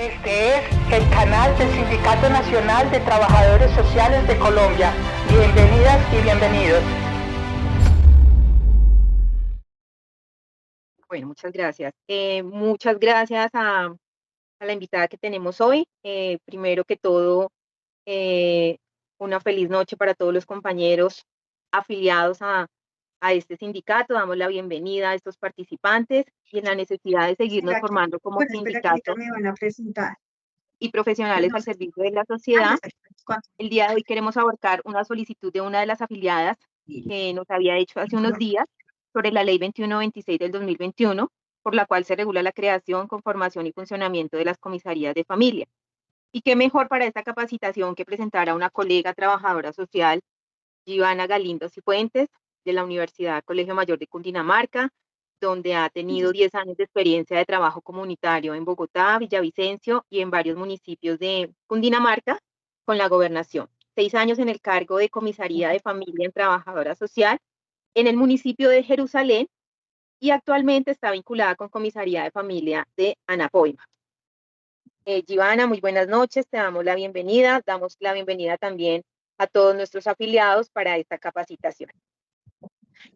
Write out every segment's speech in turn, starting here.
Este es el canal del Sindicato Nacional de Trabajadores Sociales de Colombia. Bienvenidas y bienvenidos. Bueno, muchas gracias. Muchas gracias a la invitada que tenemos hoy. Primero que todo, eh, una feliz noche para todos los compañeros afiliados a este sindicato. Damos la bienvenida a estos participantes y en la necesidad de seguirnos formando como Espera que ahorita sindicato me van a presentar. y profesionales No al sé. servicio de la sociedad. ¿Cuánto? El día de hoy queremos abarcar una solicitud de una de las afiliadas que nos había hecho hace unos días sobre la Ley 2126 del 2021, por la cual se regula la creación, conformación y funcionamiento de las comisarías de familia. Y qué mejor para esta capacitación que presentar a una colega trabajadora social, Giovanna Galindo Cifuentes, de la Universidad Colegio Mayor de Cundinamarca, donde ha tenido 10 años de experiencia de trabajo comunitario en Bogotá, Villavicencio y en varios municipios de Cundinamarca con la gobernación. 6 años en el cargo de comisaría de familia en trabajadora social en el municipio de Jerusalén y actualmente está vinculada con comisaría de familia de Anapoima. Giovanna, muy buenas noches, te damos la bienvenida también a todos nuestros afiliados para esta capacitación.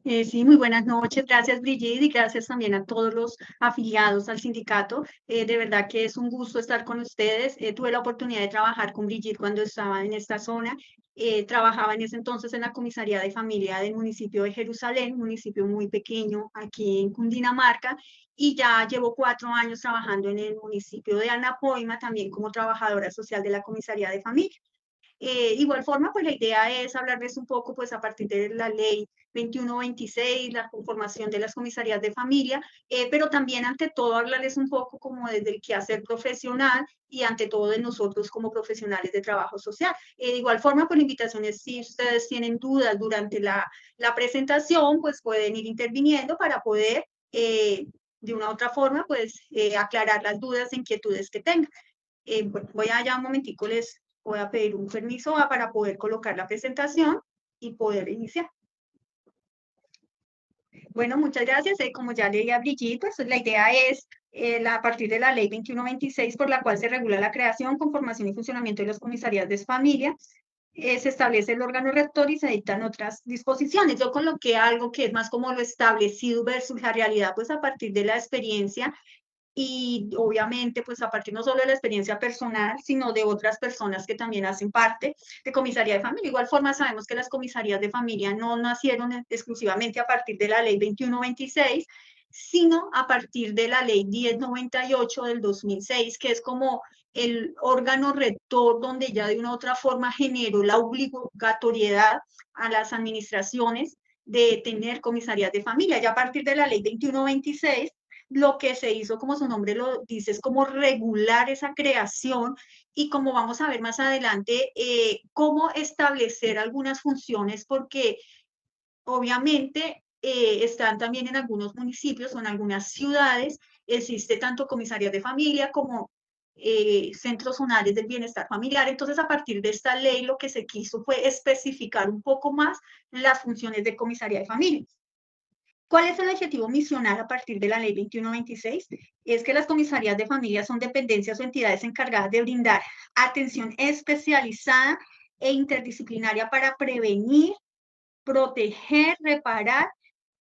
Sí, muy buenas noches. Gracias, Brigitte, y gracias también a todos los afiliados al sindicato. De verdad que es un gusto estar con ustedes. Tuve la oportunidad de trabajar con Brigitte cuando estaba en esta zona. Trabajaba en ese entonces en la comisaría de familia del municipio de Jerusalén, un municipio muy pequeño aquí en Cundinamarca, y ya llevo 4 años trabajando en el municipio de Anapoima, también como trabajadora social de la comisaría de familia. Igual forma, pues la idea es hablarles un poco, pues a partir de la ley 2126, la conformación de las comisarías de familia, pero también ante todo hablarles un poco como desde el quehacer profesional y ante todo de nosotros como profesionales de trabajo social. De igual forma, pues la invitación es si ustedes tienen dudas durante la presentación, pues pueden ir interviniendo para poder, de una u otra forma, pues aclarar las dudas e inquietudes que tengan. Bueno, voy allá un momentico, les voy a pedir un permiso para poder colocar la presentación y poder iniciar. Bueno, muchas gracias. Como ya leí a Brigitte, pues la idea es, a partir de la ley 2126, por la cual se regula la creación, conformación y funcionamiento de las comisarías de familia, se establece el órgano rector y se dictan otras disposiciones. Yo coloqué algo que es más como lo establecido versus la realidad, pues a partir de la experiencia y obviamente pues a partir no solo de la experiencia personal, sino de otras personas que también hacen parte de comisaría de familia. De igual forma sabemos que las comisarías de familia no nacieron exclusivamente a partir de la ley 2126, sino a partir de la ley 1098 del 2006, que es como el órgano rector donde ya de una u otra forma generó la obligatoriedad a las administraciones de tener comisarías de familia. Ya a partir de la ley 2126, lo que se hizo, como su nombre lo dice, es como regular esa creación y como vamos a ver más adelante, cómo establecer algunas funciones, porque obviamente están también en algunos municipios o en algunas ciudades, existe tanto comisarías de familia como centros zonales del bienestar familiar. Entonces, a partir de esta ley, lo que se quiso fue especificar un poco más las funciones de comisaría de familia. ¿Cuál es el objetivo misional a partir de la ley 2126? Es que las comisarías de familia son dependencias o entidades encargadas de brindar atención especializada e interdisciplinaria para prevenir, proteger, reparar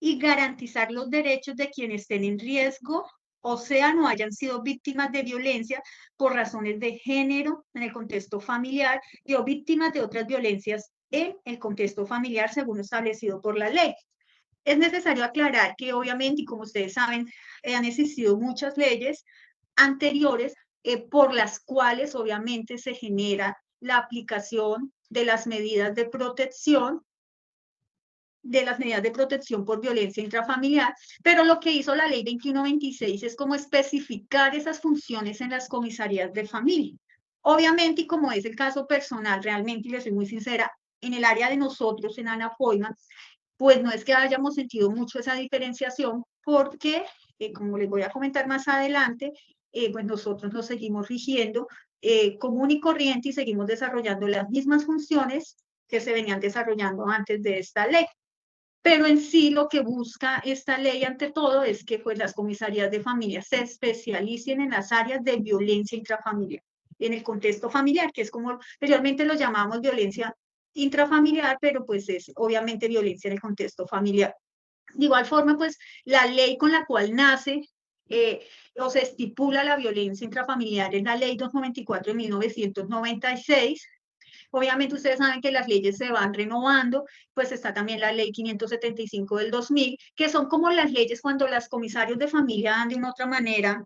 y garantizar los derechos de quienes estén en riesgo o sean o hayan sido víctimas de violencia por razones de género en el contexto familiar y o víctimas de otras violencias en el contexto familiar según establecido por la ley. Es necesario aclarar que obviamente, y como ustedes saben, han existido muchas leyes anteriores por las cuales obviamente se genera la aplicación de las medidas de protección por violencia intrafamiliar, pero lo que hizo la ley 2126 es como especificar esas funciones en las comisarías de familia. Obviamente, y como es el caso personal, realmente, y les soy muy sincera, en el área de nosotros, en Anapoima, pues no es que hayamos sentido mucho esa diferenciación, porque, como les voy a comentar más adelante, pues nosotros nos seguimos rigiendo común y corriente y seguimos desarrollando las mismas funciones que se venían desarrollando antes de esta ley. pero en sí lo que busca esta ley ante todo es que pues, las comisarías de familia se especialicen en las áreas de violencia intrafamiliar, en el contexto familiar, que es como anteriormente lo llamamos violencia intrafamiliar, pero pues es obviamente violencia en el contexto familiar. De igual forma, pues la ley con la cual nace o se estipula la violencia intrafamiliar es la ley 294 de 1996. Obviamente ustedes saben que las leyes se van renovando, pues está también la ley 575 del 2000, que son como las leyes cuando los comisarios de familia dan de una otra manera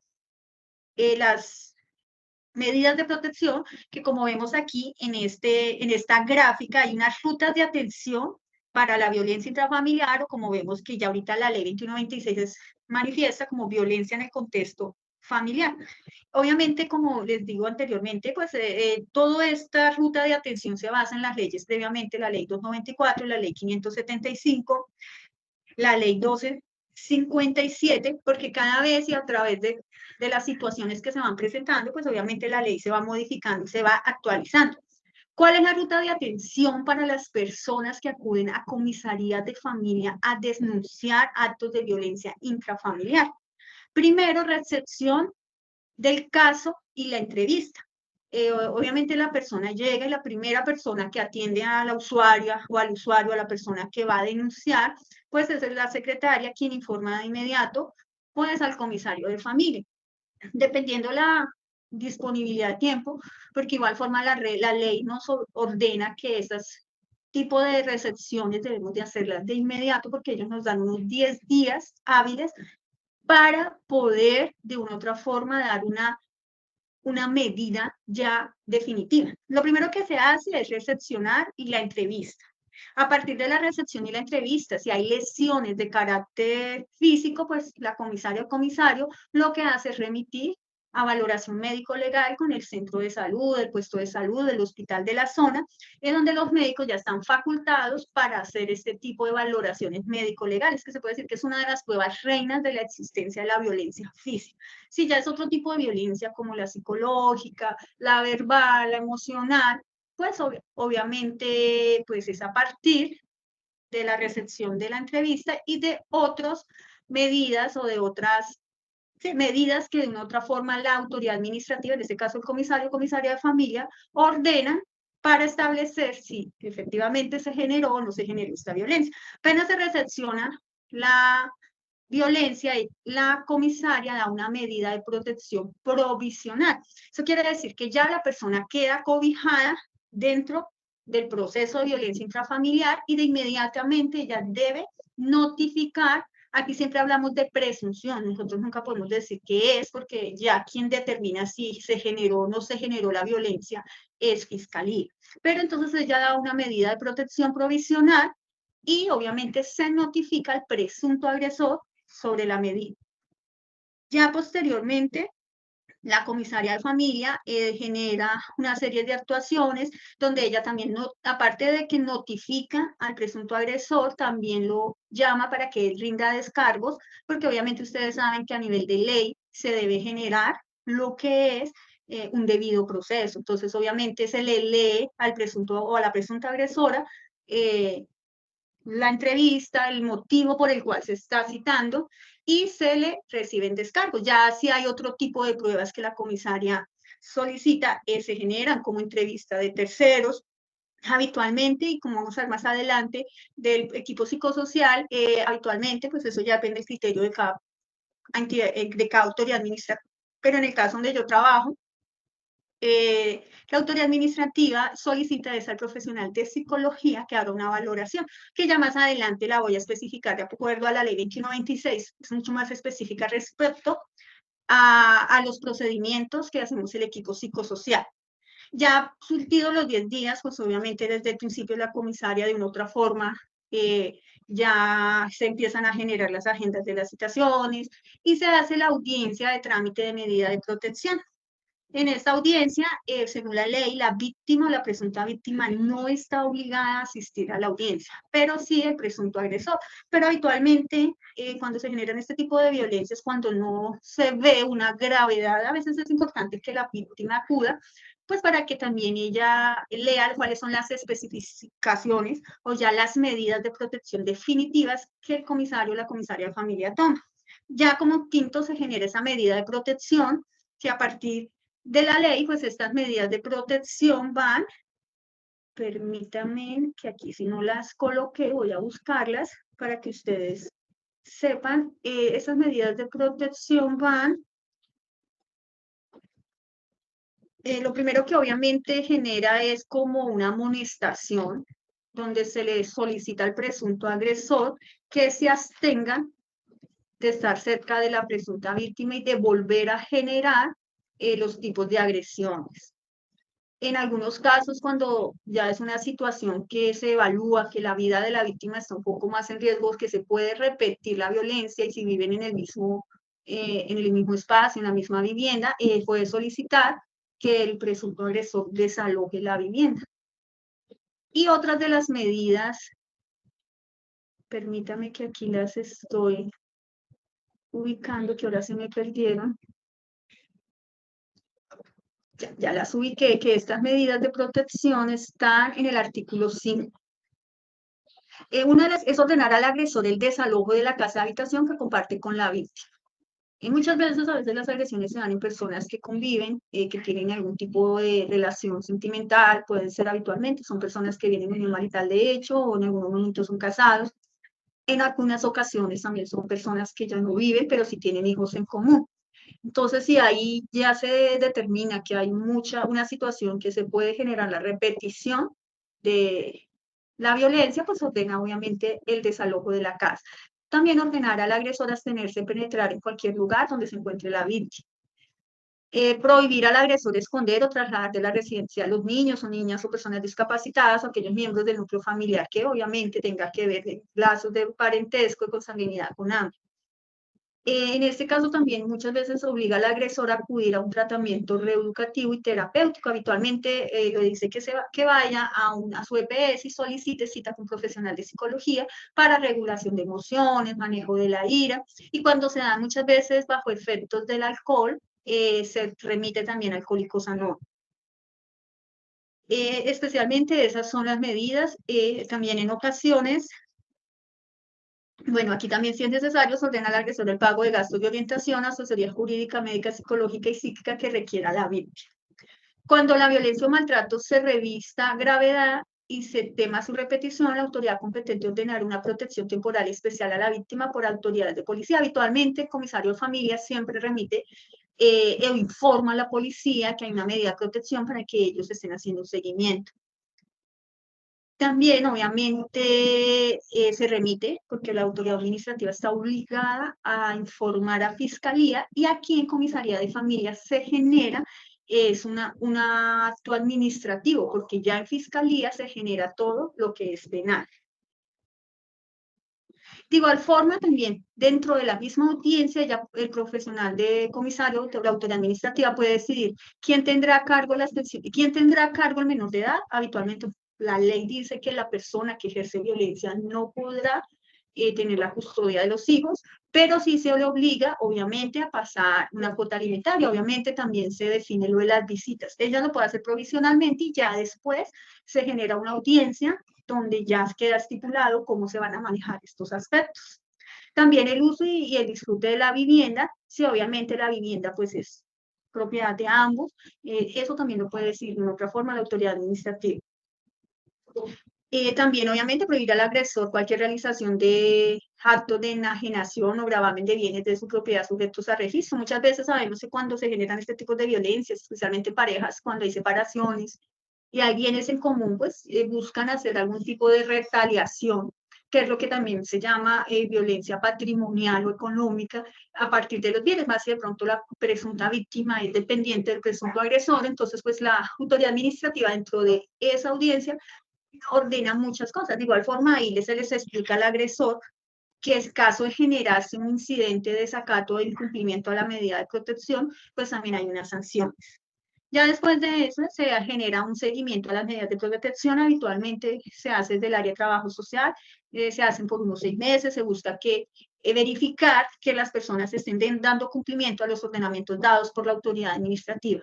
las medidas de protección, que como vemos aquí en esta gráfica hay unas rutas de atención para la violencia intrafamiliar, o como vemos que ya ahorita la ley 2196 es manifiesta como violencia en el contexto familiar. Obviamente, como les digo anteriormente, pues toda esta ruta de atención se basa en las leyes, previamente la ley 294, la ley 575, la ley 1257, porque cada vez y a través de las situaciones que se van presentando, pues obviamente la ley se va modificando, se va actualizando. ¿Cuál es la ruta de atención para las personas que acuden a comisarías de familia a denunciar actos de violencia intrafamiliar? Primero, recepción del caso y la entrevista. Obviamente la persona llega y la primera persona que atiende a la usuaria o al usuario, a la persona que va a denunciar, pues es la secretaria quien informa de inmediato, pues al comisario de familia. Dependiendo la disponibilidad de tiempo, porque igual forma la ley nos ordena que esas tipo de recepciones debemos de hacerlas de inmediato, porque ellos nos dan unos 10 días hábiles para poder de una u otra forma dar una medida ya definitiva. Lo primero que se hace es recepcionar y la entrevista. A partir de la recepción y la entrevista, si hay lesiones de carácter físico, pues la comisaria o comisario lo que hace es remitir a valoración médico-legal con el centro de salud, el puesto de salud, el hospital de la zona, en donde los médicos ya están facultados para hacer este tipo de valoraciones médico-legales, que se puede decir que es una de las pruebas reinas de la existencia de la violencia física. Si ya es otro tipo de violencia como la psicológica, la verbal, la emocional, pues obviamente pues es a partir de la recepción de la entrevista y de otras medidas o de otras medidas que de una otra forma la autoridad administrativa, en este caso el comisario o comisaria de familia, ordenan para establecer si efectivamente se generó o no se generó esta violencia. Apenas se recepciona la violencia y la comisaria da una medida de protección provisional. Eso quiere decir que ya la persona queda cobijada dentro del proceso de violencia intrafamiliar y de inmediatamente ella debe notificar. Aquí siempre hablamos de presunción, nosotros nunca podemos decir qué es, porque ya quien determina si se generó o no se generó la violencia es Fiscalía. Pero entonces ella da una medida de protección provisional y obviamente se notifica al presunto agresor sobre la medida. Ya posteriormente, la comisaria de familia genera una serie de actuaciones donde ella también, aparte de que notifica al presunto agresor, también lo llama para que él rinda descargos, porque obviamente ustedes saben que a nivel de ley se debe generar lo que es un debido proceso. Entonces, obviamente se le lee al presunto o a la presunta agresora la entrevista, el motivo por el cual se está citando y se le reciben descargos. Ya si hay otro tipo de pruebas que la comisaria solicita, se generan como entrevista de terceros habitualmente, y como vamos a ver más adelante, del equipo psicosocial, habitualmente, pues eso ya depende del criterio de cada autoridad administrativa. Pero en el caso donde yo trabajo, la autoridad administrativa solicita al profesional de psicología que haga una valoración, que ya más adelante la voy a especificar de acuerdo a la ley 2196, es mucho más específica respecto a los procedimientos que hacemos el equipo psicosocial. Ya surtido los 10 días, pues obviamente desde el principio la comisaria de una otra forma ya se empiezan a generar las agendas de las citaciones y se hace la audiencia de trámite de medida de protección. En esta audiencia, según la ley, la víctima o la presunta víctima no está obligada a asistir a la audiencia, pero sí el presunto agresor. Pero habitualmente, cuando se generan este tipo de violencias, cuando no se ve una gravedad, a veces es importante que la víctima acuda, pues para que también ella lea cuáles son las especificaciones o ya las medidas de protección definitivas que el comisario o la comisaria de familia toma. Ya como quinto se genera esa medida de protección que a partir de la ley, pues estas medidas de protección van, permítanme que aquí si no las coloqué, voy a buscarlas para que ustedes sepan, esas medidas de protección van, lo primero que obviamente genera es como una amonestación, donde se le solicita al presunto agresor que se abstenga de estar cerca de la presunta víctima y de volver a generar los tipos de agresiones. En algunos casos, cuando ya es una situación que se evalúa que la vida de la víctima está un poco más en riesgo, que se puede repetir la violencia y si viven en el mismo espacio, en la misma vivienda, puede solicitar que el presunto agresor desaloje la vivienda. Y otras de las medidas, permítame que aquí las estoy ubicando, que ahora se me perdieron. Ya las ubiqué, que estas medidas de protección están en el artículo 5. Una de las es ordenar al agresor el desalojo de la casa de habitación que comparte con la víctima. Y muchas veces, a veces las agresiones se dan en personas que conviven, que tienen algún tipo de relación sentimental, pueden ser habitualmente, son personas que vienen en un marital de hecho o en algún momento son casados. En algunas ocasiones también son personas que ya no viven, pero sí tienen hijos en común. Entonces, si ahí ya se determina que hay una situación que se puede generar la repetición de la violencia, pues ordena obviamente el desalojo de la casa. También ordenar al agresor abstenerse de penetrar en cualquier lugar donde se encuentre la víctima. Prohibir al agresor esconder o trasladar de la residencia a los niños o niñas o personas discapacitadas o aquellos miembros del núcleo familiar que obviamente tenga que ver lazos de parentesco y consanguinidad con ambos. En este caso también muchas veces obliga al agresor a acudir a un tratamiento reeducativo y terapéutico. Habitualmente le dice que vaya a su EPS y solicite cita con un profesional de psicología para regulación de emociones, manejo de la ira. Y cuando se dan muchas veces bajo efectos del alcohol, se remite también a Alcohólicos Anónimos. Especialmente esas son las medidas. También en ocasiones, bueno, aquí también si es necesario, se ordena al agresor el pago de gastos de orientación, asesoría jurídica, médica, psicológica y psíquica que requiera la víctima. Cuando la violencia o maltrato se revista gravedad y se tema su repetición, la autoridad competente ordenar una protección temporal especial a la víctima por autoridades de policía. Habitualmente, el comisario de familia siempre remite o informa a la policía que hay una medida de protección para que ellos estén haciendo un seguimiento. También, obviamente, se remite, porque la autoridad administrativa está obligada a informar a Fiscalía, y aquí en Comisaría de Familia se genera, es un acto administrativo, porque ya en Fiscalía se genera todo lo que es penal. De igual forma, también dentro de la misma audiencia, ya el profesional de comisario, la autoridad administrativa puede decidir quién tendrá a cargo el menor de edad. Habitualmente la ley dice que la persona que ejerce violencia no podrá tener la custodia de los hijos, pero sí se le obliga, obviamente, a pasar una cuota alimentaria. Obviamente también se define lo de las visitas. Ella lo puede hacer provisionalmente y ya después se genera una audiencia donde ya queda estipulado cómo se van a manejar estos aspectos. También el uso y el disfrute de la vivienda, si obviamente la vivienda pues es propiedad de ambos, eso también lo puede decir de otra forma la autoridad administrativa. También, obviamente, prohibir al agresor cualquier realización de actos de enajenación o gravamen de bienes de su propiedad sujetos a registro. Muchas veces sabemos que cuando se generan este tipo de violencias, especialmente parejas, cuando hay separaciones y hay bienes en común, pues buscan hacer algún tipo de retaliación, que es lo que también se llama violencia patrimonial o económica a partir de los bienes, más si de pronto la presunta víctima es dependiente del presunto agresor. Entonces pues la autoridad administrativa dentro de esa audiencia ordena muchas cosas. De igual forma, ahí se les explica al agresor que en caso de generarse un incidente de desacato o incumplimiento a la medida de protección, pues también hay unas sanciones. Ya después de eso se genera un seguimiento a las medidas de protección, habitualmente se hace desde el área de trabajo social, se hacen por unos 6 meses, se busca verificar que las personas estén dando cumplimiento a los ordenamientos dados por la autoridad administrativa.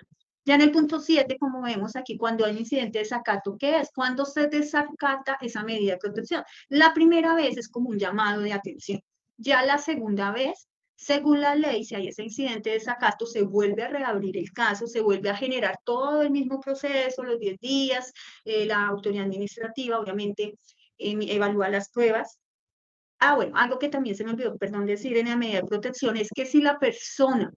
Ya en el punto 7, como vemos aquí, cuando hay un incidente de desacato, ¿qué es? Cuando se desacata esa medida de protección. La primera vez es como un llamado de atención. Ya la segunda vez, según la ley, si hay ese incidente de desacato, se vuelve a reabrir el caso, se vuelve a generar todo el mismo proceso, los 10 días, la autoridad administrativa obviamente evalúa las pruebas. Bueno, algo que también se me olvidó, perdón, decir en la medida de protección es que si la persona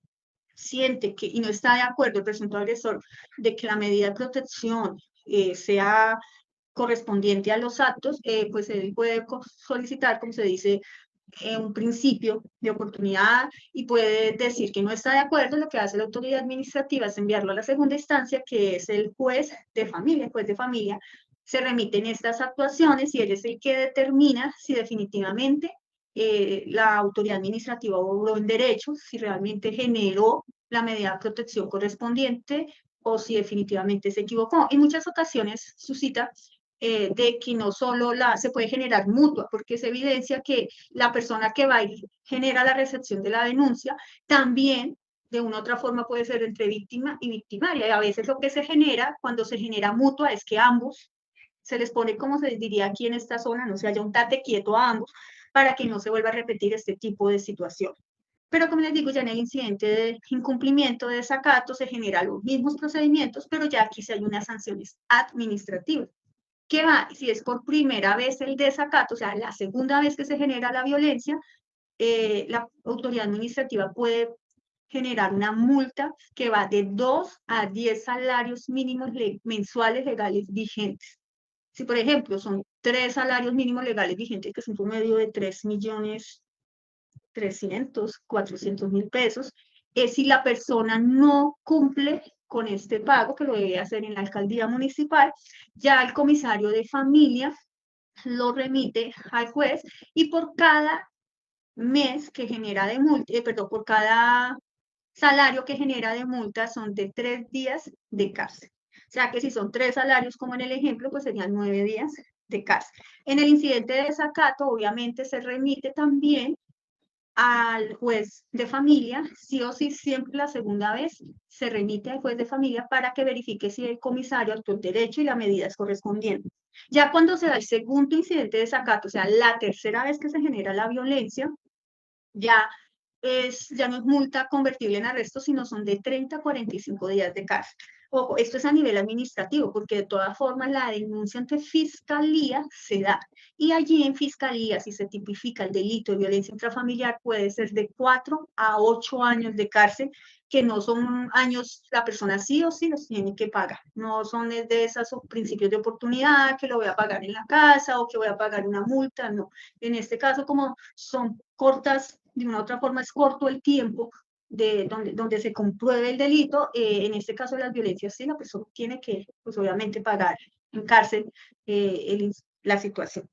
siente que y no está de acuerdo, el presunto agresor, de que la medida de protección sea correspondiente a los actos, pues él puede solicitar, como se dice, un principio de oportunidad y puede decir que no está de acuerdo. Lo que hace la autoridad administrativa es enviarlo a la segunda instancia, que es el juez de familia. El juez de familia se remiten estas actuaciones y él es el que determina si definitivamente la autoridad administrativa obró en derecho, si realmente generó la medida de protección correspondiente o si definitivamente se equivocó. En muchas ocasiones suscita de que no solo se puede generar mutua, porque se evidencia que la persona que va y genera la recepción de la denuncia también de una u otra forma puede ser entre víctima y victimaria. Y a veces lo que se genera cuando se genera mutua es que ambos se les pone, como se diría aquí en esta zona, no se haya un tate quieto a ambos para que no se vuelva a repetir este tipo de situación. Pero como les digo, ya en el incidente de incumplimiento de desacato se generan los mismos procedimientos, pero ya aquí sí hay unas sanciones administrativas. ¿Qué va? Si es por primera vez el desacato, o sea, la segunda vez que se genera la violencia, la autoridad administrativa puede generar una multa que va de 2 a 10 salarios mínimos mensuales legales vigentes. Si, por ejemplo, son 3 salarios mínimos legales vigentes, que es un promedio de 3.300.000, 400.000 pesos, si la persona no cumple con este pago, que lo debe hacer en la alcaldía municipal, ya el comisario de familia lo remite al juez y por cada mes que genera de multa, perdón, por cada salario que genera de multa son de 3 días de cárcel. O sea que si son 3 salarios, como en el ejemplo, pues serían 9 días de cárcel. En el incidente de desacato, obviamente se remite también al juez de familia, sí o sí, siempre la segunda vez se remite al juez de familia para que verifique si el comisario actuó en derecho y la medida es correspondiente. Ya cuando se da el segundo incidente de desacato, o sea, la tercera vez que se genera la violencia, ya no es multa convertible en arresto, sino son de 30 a 45 días de cárcel. Ojo, esto es a nivel administrativo, porque de todas formas la denuncia ante fiscalía se da. Y allí en fiscalía, si se tipifica el delito de violencia intrafamiliar, puede ser de 4 a 8 años de cárcel, que no son años, la persona sí o sí los tiene que pagar. No son de esos principios de oportunidad, que lo voy a pagar en la casa o que voy a pagar una multa, no. En este caso, como son cortas, de una u otra forma es corto el tiempo de donde se compruebe el delito, en este caso de las violencias, sí, la persona tiene que, pues obviamente, pagar en cárcel la situación.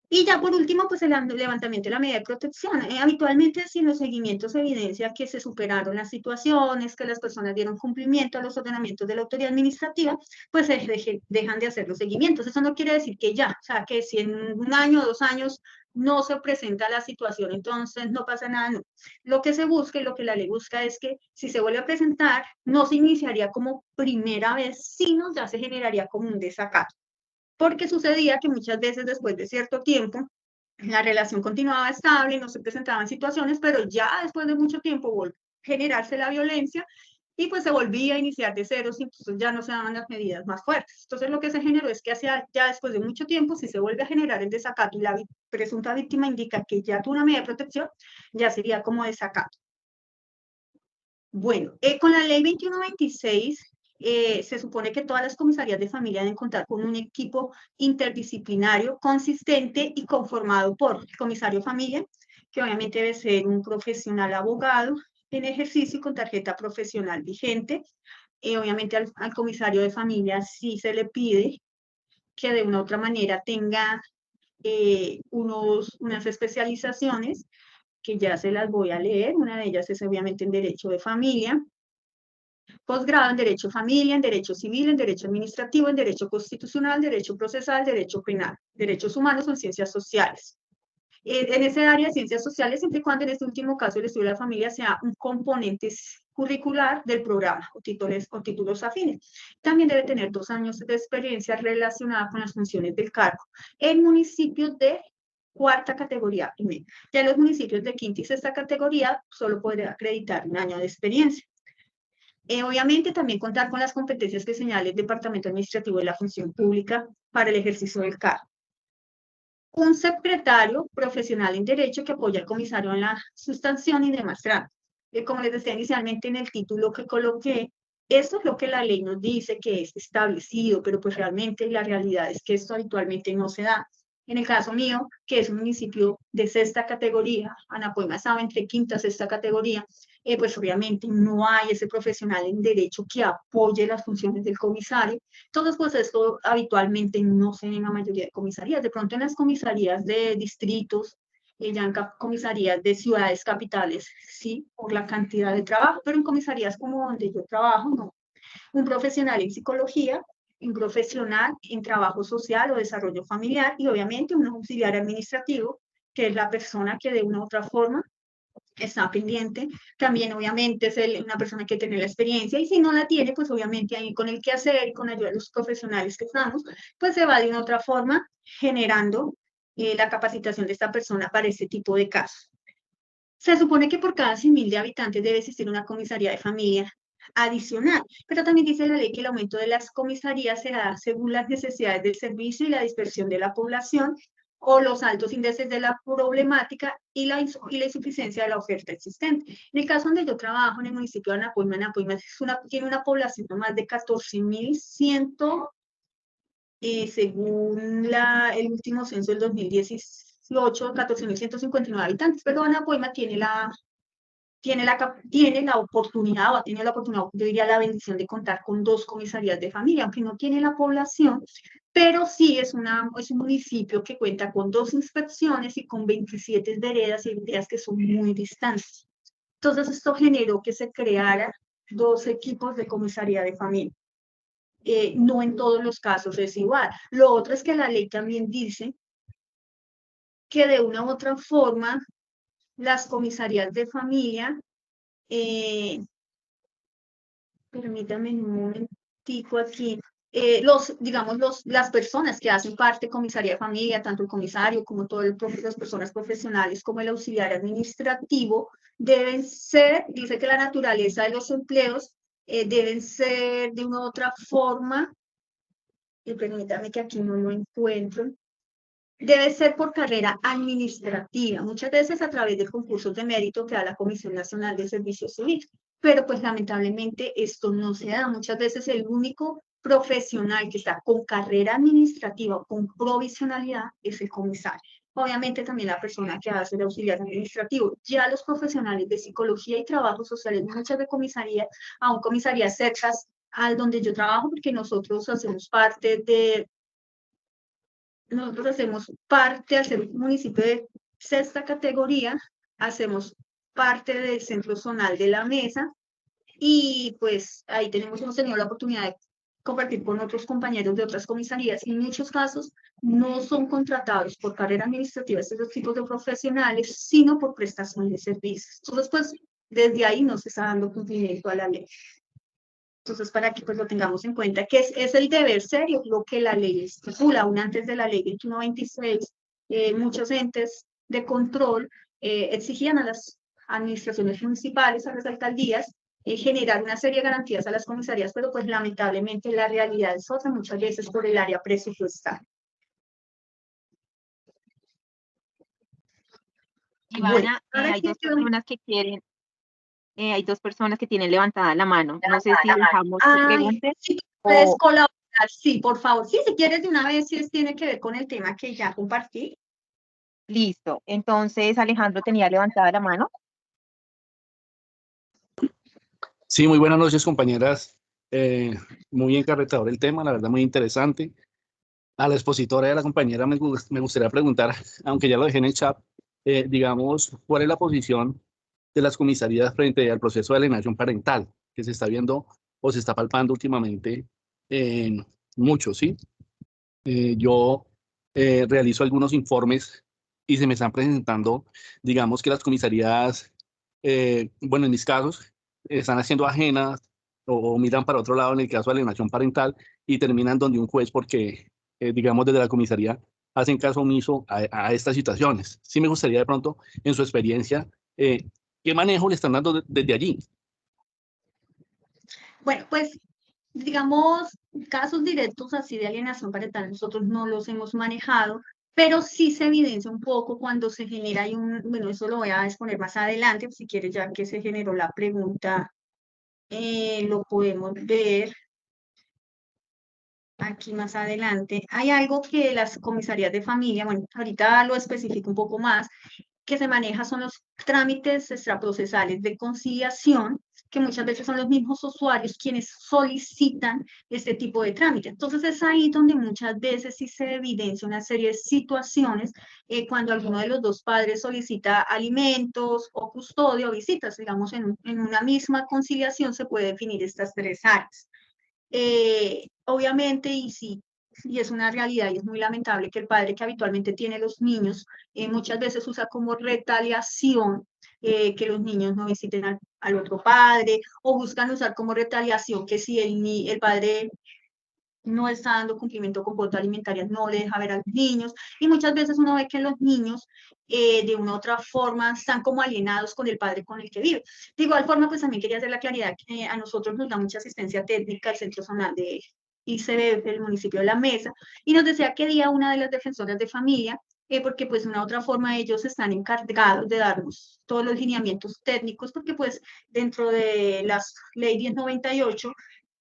Y ya por último, pues el levantamiento de la medida de protección. Habitualmente, si en los seguimientos se evidencia que se superaron las situaciones, que las personas dieron cumplimiento a los ordenamientos de la autoridad administrativa, pues se dejan de hacer los seguimientos. Eso no quiere decir que ya, o sea, que si en 1 año o 2 años no se presenta la situación, entonces no pasa nada, no. Lo que se busca y lo que la ley busca es que si se vuelve a presentar, no se iniciaría como primera vez, sino ya se generaría como un desacato. Porque sucedía que muchas veces después de cierto tiempo, la relación continuaba estable, no se presentaban situaciones, pero ya después de mucho tiempo volvió a generarse la violencia y pues se volvía a iniciar de cero, y entonces ya no se daban las medidas más fuertes. Entonces lo que se generó es que ya después de mucho tiempo, si se vuelve a generar el desacato y la presunta víctima indica que ya tuvo una medida de protección, ya sería como desacato. Bueno, con la ley 2126 se supone que todas las comisarías de familia deben contar con un equipo interdisciplinario consistente y conformado por el comisario de familia, que obviamente debe ser un profesional abogado en ejercicio y con tarjeta profesional vigente. Obviamente al comisario de familia sí se le pide que de una u otra manera tenga unas especializaciones que ya se las voy a leer. Una de ellas es obviamente en derecho de familia. Posgrado en Derecho Familia, en Derecho Civil, en Derecho Administrativo, en Derecho Constitucional, Derecho Procesal, Derecho Penal, Derechos Humanos o en Ciencias Sociales. En ese área de Ciencias Sociales, siempre y cuando en este último caso el estudio de la familia sea un componente curricular del programa o títulos afines. También debe tener 2 años de experiencia relacionada con las funciones del cargo en municipios de 4ª categoría y media. Ya en los municipios de 5ª y 6ª categoría solo podrá acreditar 1 año de experiencia. Obviamente también contar con las competencias que señala el Departamento Administrativo de la Función Pública para el ejercicio del cargo. Un secretario profesional en Derecho que apoya al comisario en la sustanción y demás trámites. Como les decía inicialmente en el título que coloqué, esto es lo que la ley nos dice que es establecido, pero pues realmente la realidad es que esto habitualmente no se da. En el caso mío, que es un municipio de 6ª categoría, Anapoima estaba entre 5ª y 6ª categoría, pues obviamente no hay ese profesional en Derecho que apoye las funciones del comisario. Entonces, pues esto habitualmente no se ve en la mayoría de comisarías. De pronto en las comisarías de distritos, ya en comisarías de ciudades capitales, sí, por la cantidad de trabajo, pero en comisarías como donde yo trabajo, no. Un profesional en psicología, un profesional en trabajo social o desarrollo familiar y obviamente un auxiliar administrativo, que es la persona que de una u otra forma está pendiente. También obviamente es una persona que tiene la experiencia y si no la tiene, pues obviamente ahí con el quehacer y con ayuda de los profesionales que estamos, pues se va de una otra forma generando la capacitación de esta persona para ese tipo de casos. Se supone que por cada 100.000 de habitantes debe existir una comisaría de familia adicional, pero también dice la ley que el aumento de las comisarías se da según las necesidades del servicio y la dispersión de la población o los altos índices de la problemática y la insuficiencia de la oferta existente. En el caso donde yo trabajo, en el municipio de Anapoima, tiene una población de más de 14.100, según el último censo del 2018, 14.159 habitantes, pero Anapoima tiene la oportunidad, o ha tenido la oportunidad, yo diría la bendición de contar con 2 comisarías de familia, aunque no tiene la población, pero sí es un municipio que cuenta con 2 inspecciones y con 27 veredas y veredas que son muy distantes. Entonces esto generó que se creara 2 equipos de comisaría de familia. No en todos los casos es igual. Lo otro es que la ley también dice que de una u otra forma las comisarías de familia, permítame un momentico aquí, las personas que hacen parte de comisaría de familia, tanto el comisario como todas las personas profesionales como el auxiliar administrativo, deben ser, dice que la naturaleza de los empleos deben ser de una u otra forma, y permítame que aquí no lo encuentro, debe ser por carrera administrativa, muchas veces a través de concursos de mérito que da la Comisión Nacional de Servicios Civiles, pero pues lamentablemente esto no se da. Muchas veces el único profesional que está con carrera administrativa o con provisionalidad es el comisario. Obviamente también la persona que hace el auxiliar administrativo. Ya los profesionales de psicología y trabajo social, muchas de comisarías, aún comisarías cercas al donde yo trabajo, porque nosotros hacemos parte, al ser un municipio de 6ª categoría, hacemos parte del centro zonal de la mesa y pues ahí hemos tenido la oportunidad de compartir con otros compañeros de otras comisarías y en muchos casos no son contratados por carrera administrativa estos tipos de profesionales, sino por prestación de servicios. Entonces, pues desde ahí no se está dando cumplimiento a la ley. Entonces, para que pues lo tengamos en cuenta, que es el deber ser y lo que la ley estipula. Aún antes de la ley 2126, muchos entes de control exigían a las administraciones municipales, a las alcaldías, generar una serie de garantías a las comisarías, pero pues lamentablemente la realidad es otra, muchas veces por el área presupuestal. Ivana, hay 2 personas que quieren. Hay 2 personas que tienen levantada la mano. No sé si dejamos que pregunten. Sí, puedes colaborar, sí, por favor. Sí, si quieres de una vez, si tiene que ver con el tema que ya compartí. Listo. Entonces, Alejandro tenía levantada la mano. Sí, muy buenas noches, compañeras. Muy encarretador el tema, la verdad, muy interesante. A la expositora y a la compañera me gustaría preguntar, aunque ya lo dejé en el chat, digamos, ¿cuál es la posición de las comisarías frente al proceso de alienación parental? que se está viendo o se está palpando últimamente mucho, ¿sí? Yo realizo algunos informes y se me están presentando, digamos que las comisarías, bueno, en mis casos, están haciendo ajenas o miran para otro lado en el caso de alienación parental y terminan donde un juez porque, digamos, desde la comisaría hacen caso omiso a estas situaciones. Sí me gustaría de pronto, en su experiencia, ¿qué manejo le están dando desde allí? Bueno, pues digamos, casos directos así de alienación parental nosotros no los hemos manejado, pero sí se evidencia un poco cuando se genera bueno, eso lo voy a exponer más adelante, si quieres, ya que se generó la pregunta, lo podemos ver aquí más adelante. Hay algo que las comisarías de familia, bueno, ahorita lo especifico un poco más, que se maneja son los trámites extraprocesales de conciliación, que muchas veces son los mismos usuarios quienes solicitan este tipo de trámite. Entonces es ahí donde muchas veces sí se evidencia una serie de situaciones cuando alguno de los dos padres solicita alimentos o custodia o visitas, digamos, en una misma conciliación se puede definir estas tres áreas. Obviamente, y es una realidad y es muy lamentable que el padre que habitualmente tiene los niños muchas veces usa como retaliación que los niños no visiten al otro padre, o buscan usar como retaliación que si el padre no está dando cumplimiento con cuota alimentaria, no le deja ver a los niños, y muchas veces uno ve que los niños de una u otra forma están como alienados con el padre con el que vive. De igual forma, pues también quería hacer la claridad que a nosotros nos da mucha asistencia técnica el Centro Zonal de ICBF del municipio de La Mesa, y nos decía que día una de las defensoras de familia, porque pues de una u otra forma ellos están encargados de darnos todos los lineamientos técnicos, porque pues dentro de la ley 1098,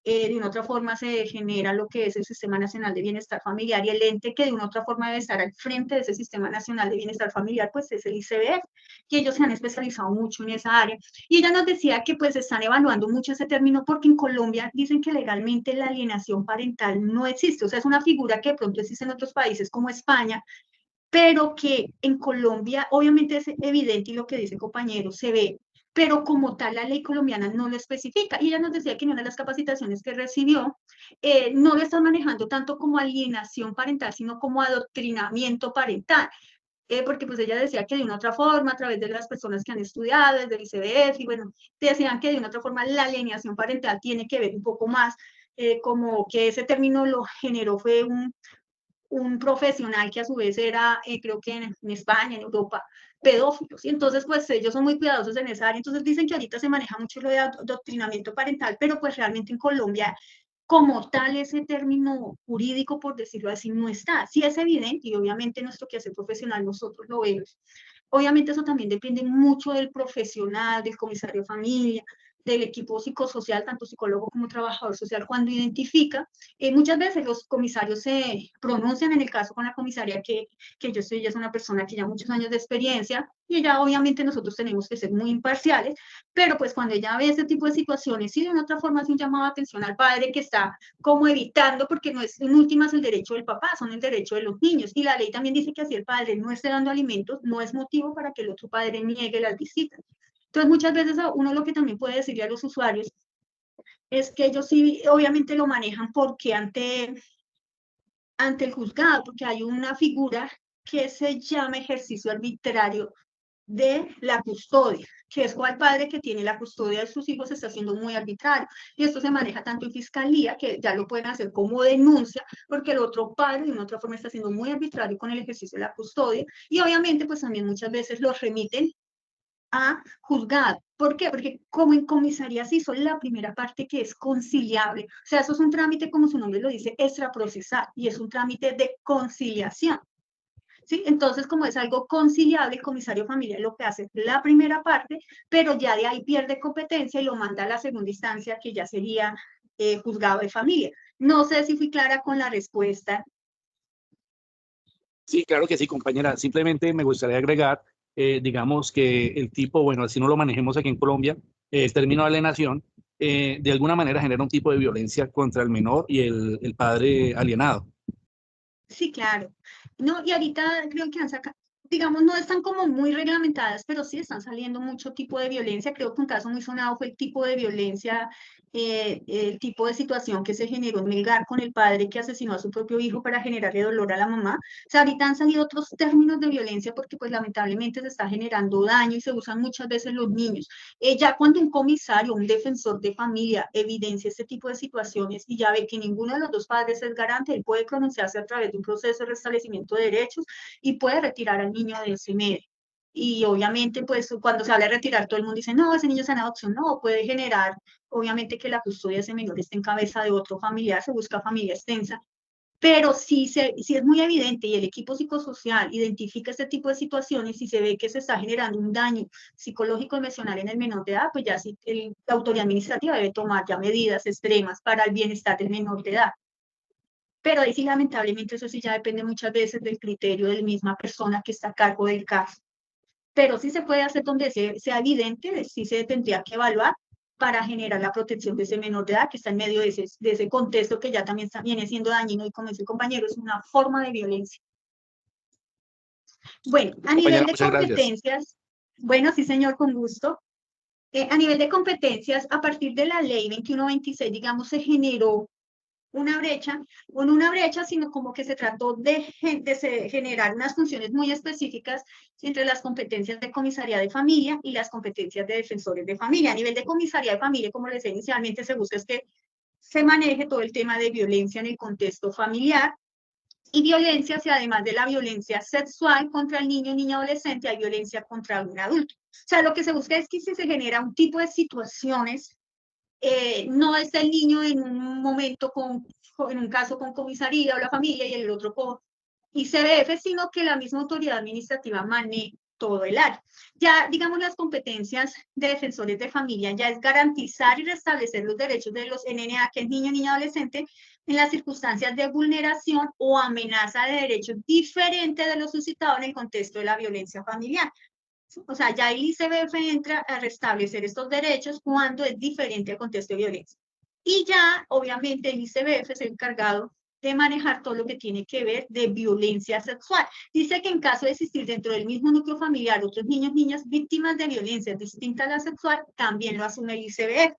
de una otra forma se genera lo que es el Sistema Nacional de Bienestar Familiar, y el ente que de una otra forma debe estar al frente de ese Sistema Nacional de Bienestar Familiar, pues es el ICBF, que ellos se han especializado mucho en esa área. Y ella nos decía que pues están evaluando mucho ese término porque en Colombia dicen que legalmente la alienación parental no existe, o sea, es una figura que de pronto existe en otros países como España, pero que en Colombia obviamente es evidente, y lo que dice el compañero se ve, pero como tal la ley colombiana no lo especifica. Y ella nos decía que en una de las capacitaciones que recibió, no lo están manejando tanto como alienación parental, sino como adoctrinamiento parental. Porque pues ella decía que de una otra forma, a través de las personas que han estudiado, desde el ICBF, y bueno, decían que de una otra forma la alienación parental tiene que ver un poco más, como que ese término lo generó fue un profesional que a su vez era, creo que en España, en Europa, pedófilos. Y entonces, pues ellos son muy cuidadosos en esa área. Entonces dicen que ahorita se maneja mucho lo de adoctrinamiento parental, pero pues realmente en Colombia, como tal, ese término jurídico, por decirlo así, no está. Sí es evidente, y obviamente nuestro quehacer profesional nosotros lo vemos. Obviamente eso también depende mucho del profesional, del comisario de familia, del equipo psicosocial, tanto psicólogo como trabajador social, cuando identifica. Muchas veces los comisarios se pronuncian, en el caso con la comisaria que yo soy, ella es una persona que ya muchos años de experiencia, y ella obviamente nosotros tenemos que ser muy imparciales, pero pues cuando ella ve este tipo de situaciones, sí de una otra forma hace un llamado de atención al padre que está como evitando, porque no es en últimas el derecho del papá, son el derecho de los niños, y la ley también dice que así el padre no esté dando alimentos, no es motivo para que el otro padre niegue las visitas. Entonces, muchas veces uno lo que también puede decirle a los usuarios es que ellos sí, obviamente lo manejan porque ante el juzgado, porque hay una figura que se llama ejercicio arbitrario de la custodia, que es cual padre que tiene la custodia de sus hijos está siendo muy arbitrario. Y esto se maneja tanto en fiscalía, que ya lo pueden hacer como denuncia, porque el otro padre de una otra forma está siendo muy arbitrario con el ejercicio de la custodia. Y obviamente, pues también muchas veces los remiten a juzgado. ¿Por qué? Porque como en comisaría se hizo la primera parte que es conciliable. O sea, eso es un trámite, como su nombre lo dice, extraprocesal, y es un trámite de conciliación. ¿Sí? Entonces, como es algo conciliable, el comisario familiar lo que hace es la primera parte, pero ya de ahí pierde competencia y lo manda a la segunda instancia, que ya sería juzgado de familia. No sé si fui clara con la respuesta. Sí, claro que sí, compañera. Simplemente me gustaría agregar, digamos que el tipo, bueno, así no lo manejemos aquí en Colombia, el término de alienación, de alguna manera genera un tipo de violencia contra el menor y el padre alienado. Sí, claro. No, y ahorita creo que han sacado, digamos, no están como muy reglamentadas, pero sí están saliendo mucho tipo de violencia. Creo que un caso muy sonado fue el tipo de violencia, el tipo de situación que se generó en Melgar con el padre que asesinó a su propio hijo para generarle dolor a la mamá. O sea, ahorita han salido otros términos de violencia porque pues lamentablemente se está generando daño y se usan muchas veces los niños. Ya cuando un comisario, un defensor de familia evidencia este tipo de situaciones y ya ve que ninguno de los dos padres es garante, él puede pronunciarse a través de un proceso de restablecimiento de derechos y puede retirar al niño de ese medio. Y obviamente, pues cuando se habla de retirar, todo el mundo dice, no, ese niño está en adopción. No, puede generar, obviamente, que la custodia de ese menor esté en cabeza de otro familiar, se busca familia extensa. Pero si es muy evidente y el equipo psicosocial identifica este tipo de situaciones y se ve que se está generando un daño psicológico emocional en el menor de edad, pues ya sí, la autoridad administrativa debe tomar ya medidas extremas para el bienestar del menor de edad. Pero ahí sí, lamentablemente, eso sí ya depende muchas veces del criterio de la misma persona que está a cargo del caso. Pero sí se puede hacer donde sea evidente, sí se tendría que evaluar para generar la protección de ese menor de edad que está en medio de ese contexto que ya también viene siendo dañino y, como dice el compañero, es una forma de violencia. Bueno, a nivel de competencias, bueno, sí señor, con gusto. A nivel de competencias, a partir de la ley 2126, digamos, se generó una brecha, o no una brecha, sino como que se trató de generar unas funciones muy específicas entre las competencias de comisaría de familia y las competencias de defensores de familia. A nivel de comisaría de familia, como les decía inicialmente, se busca es que se maneje todo el tema de violencia en el contexto familiar y violencia, si además de la violencia sexual contra el niño, niña, adolescente, hay violencia contra un adulto. O sea, lo que se busca es que si se genera un tipo de situaciones, no está el niño en un momento en un caso con comisaría o la familia y el otro con ICBF, sino que la misma autoridad administrativa maneja todo el área. Ya, digamos, las competencias de defensores de familia ya es garantizar y restablecer los derechos de los NNA, que es niño, niña, adolescente, en las circunstancias de vulneración o amenaza de derechos diferente de lo suscitado en el contexto de la violencia familiar. O sea, ya el ICBF entra a restablecer estos derechos cuando es diferente al contexto de violencia. Y ya, obviamente, el ICBF es el encargado de manejar todo lo que tiene que ver de violencia sexual. Dice que en caso de existir dentro del mismo núcleo familiar otros niños, niñas víctimas de violencia distinta a la sexual, también lo asume el ICBF.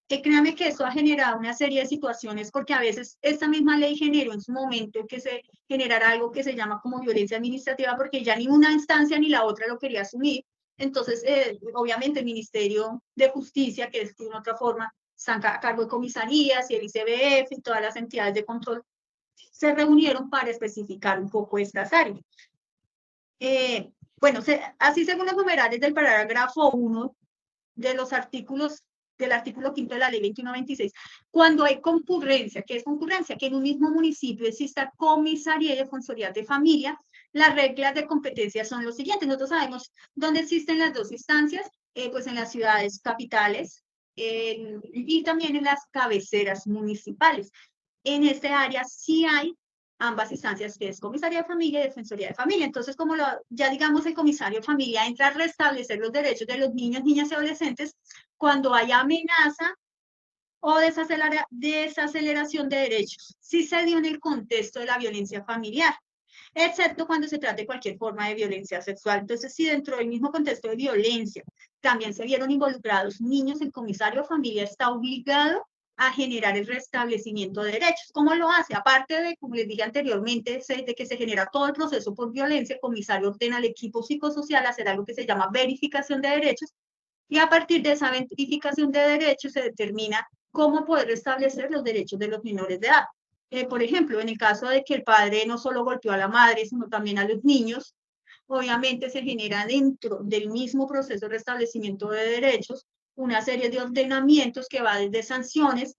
Que créanme que eso ha generado una serie de situaciones, porque a veces esta misma ley generó en su momento que se generara algo que se llama como violencia administrativa, porque ya ni una instancia ni la otra lo quería asumir. Entonces, obviamente el Ministerio de Justicia, que es de una otra forma, están a cargo de comisarías y el ICBF y todas las entidades de control, se reunieron para especificar un poco estas áreas. Bueno, así según los numerales del parágrafo 1 de los artículos del artículo 5 de la ley 2126, cuando hay concurrencia, ¿qué es concurrencia? Que en un mismo municipio exista comisaría y defensoría de familia, las reglas de competencia son los siguientes. Nosotros sabemos dónde existen las dos instancias, pues en las ciudades capitales y también en las cabeceras municipales. En este área sí hay ambas instancias, que es comisaría de familia y defensoría de familia. Entonces, como ya digamos, el comisario de familia entra a restablecer los derechos de los niños, niñas y adolescentes cuando hay amenaza o desaceleración de derechos. Sí se dio en el contexto de la violencia familiar, excepto cuando se trata de cualquier forma de violencia sexual. Entonces, si dentro del mismo contexto de violencia también se vieron involucrados niños, el comisario de familia está obligado a generar el restablecimiento de derechos. ¿Cómo lo hace? Aparte de, como les dije anteriormente, de que se genera todo el proceso por violencia, el comisario ordena al equipo psicosocial hacer algo que se llama verificación de derechos, y a partir de esa verificación de derechos se determina cómo poder restablecer los derechos de los menores de edad. Por ejemplo, en el caso de que el padre no solo golpeó a la madre, sino también a los niños, obviamente se genera dentro del mismo proceso de restablecimiento de derechos una serie de ordenamientos que va desde sanciones,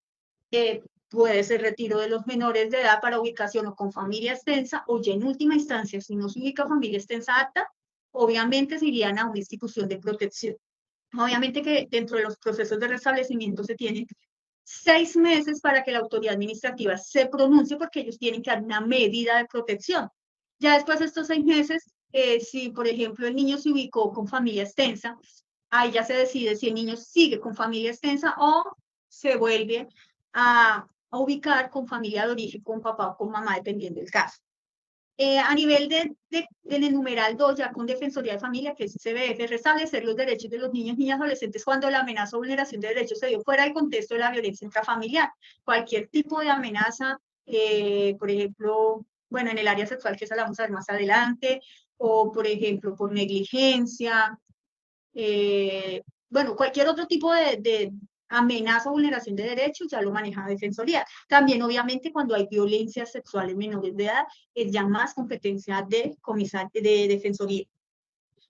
puede ser retiro de los menores de edad para ubicación o con familia extensa, o ya en última instancia, si no se ubica familia extensa apta, obviamente se irían a una institución de protección. Obviamente que dentro de los procesos de restablecimiento se tienen 6 meses para que la autoridad administrativa se pronuncie, porque ellos tienen que dar una medida de protección. Ya después de estos 6 meses, si por ejemplo el niño se ubicó con familia extensa, ahí ya se decide si el niño sigue con familia extensa o se vuelve a ubicar con familia de origen, con papá o con mamá, dependiendo del caso. A nivel en el numeral 2, ya con Defensoría de Familia, que es CBF, restablecer los derechos de los niños, niñas y adolescentes cuando la amenaza o vulneración de derechos se dio fuera del contexto de la violencia intrafamiliar. Cualquier tipo de amenaza, por ejemplo, bueno, en el área sexual, que esa la vamos a ver más adelante, o por ejemplo, por negligencia, bueno, cualquier otro tipo de amenaza o vulneración de derechos ya lo maneja la Defensoría. También, obviamente, cuando hay violencia sexual en menores de edad, es ya más competencia de Defensoría.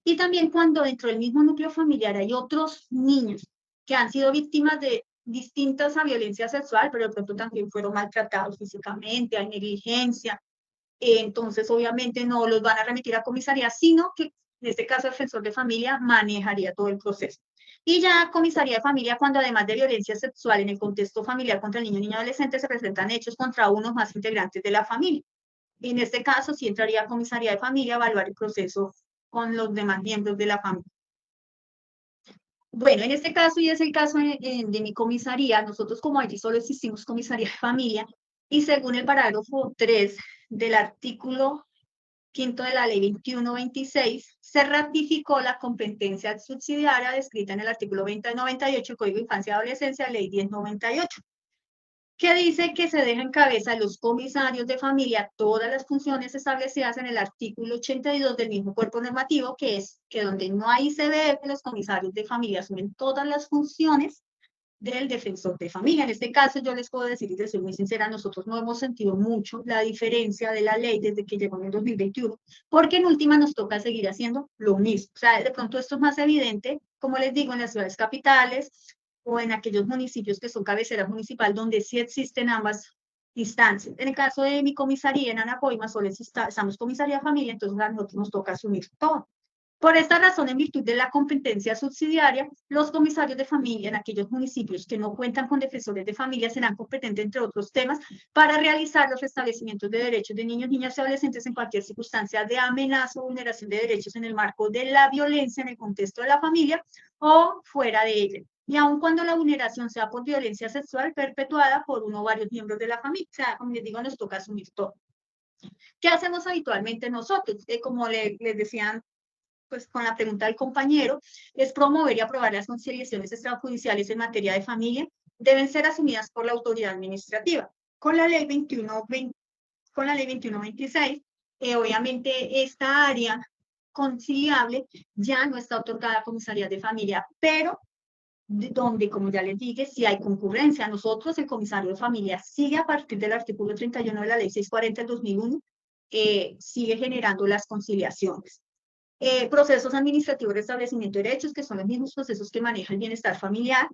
Y también cuando dentro del mismo núcleo familiar hay otros niños que han sido víctimas de distintas a violencia sexual, pero de pronto también fueron maltratados físicamente, hay negligencia, entonces obviamente no los van a remitir a comisaría, sino que en este caso el defensor de familia manejaría todo el proceso. Y ya comisaría de familia cuando además de violencia sexual en el contexto familiar contra el niño, niña, adolescente, se presentan hechos contra uno o más integrantes de la familia. En este caso sí entraría a comisaría de familia a evaluar el proceso con los demás miembros de la familia. Bueno, en este caso, y es el caso de mi comisaría, nosotros como allí solo existimos comisaría de familia, y según el parágrafo 3 del artículo 5 de la ley 2126, se ratificó la competencia subsidiaria descrita en el artículo 2098 del Código de Infancia y Adolescencia, ley 1098, que dice que se deja en cabeza de los comisarios de familia todas las funciones establecidas en el artículo 82 del mismo cuerpo normativo, que es que donde no hay ICBF, los comisarios de familia asumen todas las funciones del defensor de familia. En este caso, yo les puedo decir, y les soy muy sincera, nosotros no hemos sentido mucho la diferencia de la ley desde que llegó en el 2021, porque en última nos toca seguir haciendo lo mismo. O sea, de pronto esto es más evidente, como les digo, en las ciudades capitales o en aquellos municipios que son cabeceras municipal, donde sí existen ambas instancias. En el caso de mi comisaría en Anapoima, solo estamos comisaría de familia, entonces a nosotros nos toca asumir todo. Por esta razón, en virtud de la competencia subsidiaria, los comisarios de familia en aquellos municipios que no cuentan con defensores de familia serán competentes, entre otros temas, para realizar los restablecimientos de derechos de niños, niñas y adolescentes en cualquier circunstancia de amenaza o vulneración de derechos en el marco de la violencia en el contexto de la familia o fuera de ella. Y aun cuando la vulneración sea por violencia sexual perpetuada por uno o varios miembros de la familia. O sea, como les digo, nos toca asumir todo. ¿Qué hacemos habitualmente nosotros? Como les decían, pues con la pregunta del compañero, es promover y aprobar las conciliaciones extrajudiciales en materia de familia, deben ser asumidas por la autoridad administrativa. Con la ley 2126, obviamente esta área conciliable ya no está otorgada a comisarías de familia, pero donde, como ya les dije, si hay concurrencia, nosotros, el comisario de familia, sigue a partir del artículo 31 de la ley 640 del 2001, sigue generando las conciliaciones. Procesos administrativos de establecimiento de derechos, que son los mismos procesos que maneja el bienestar familiar.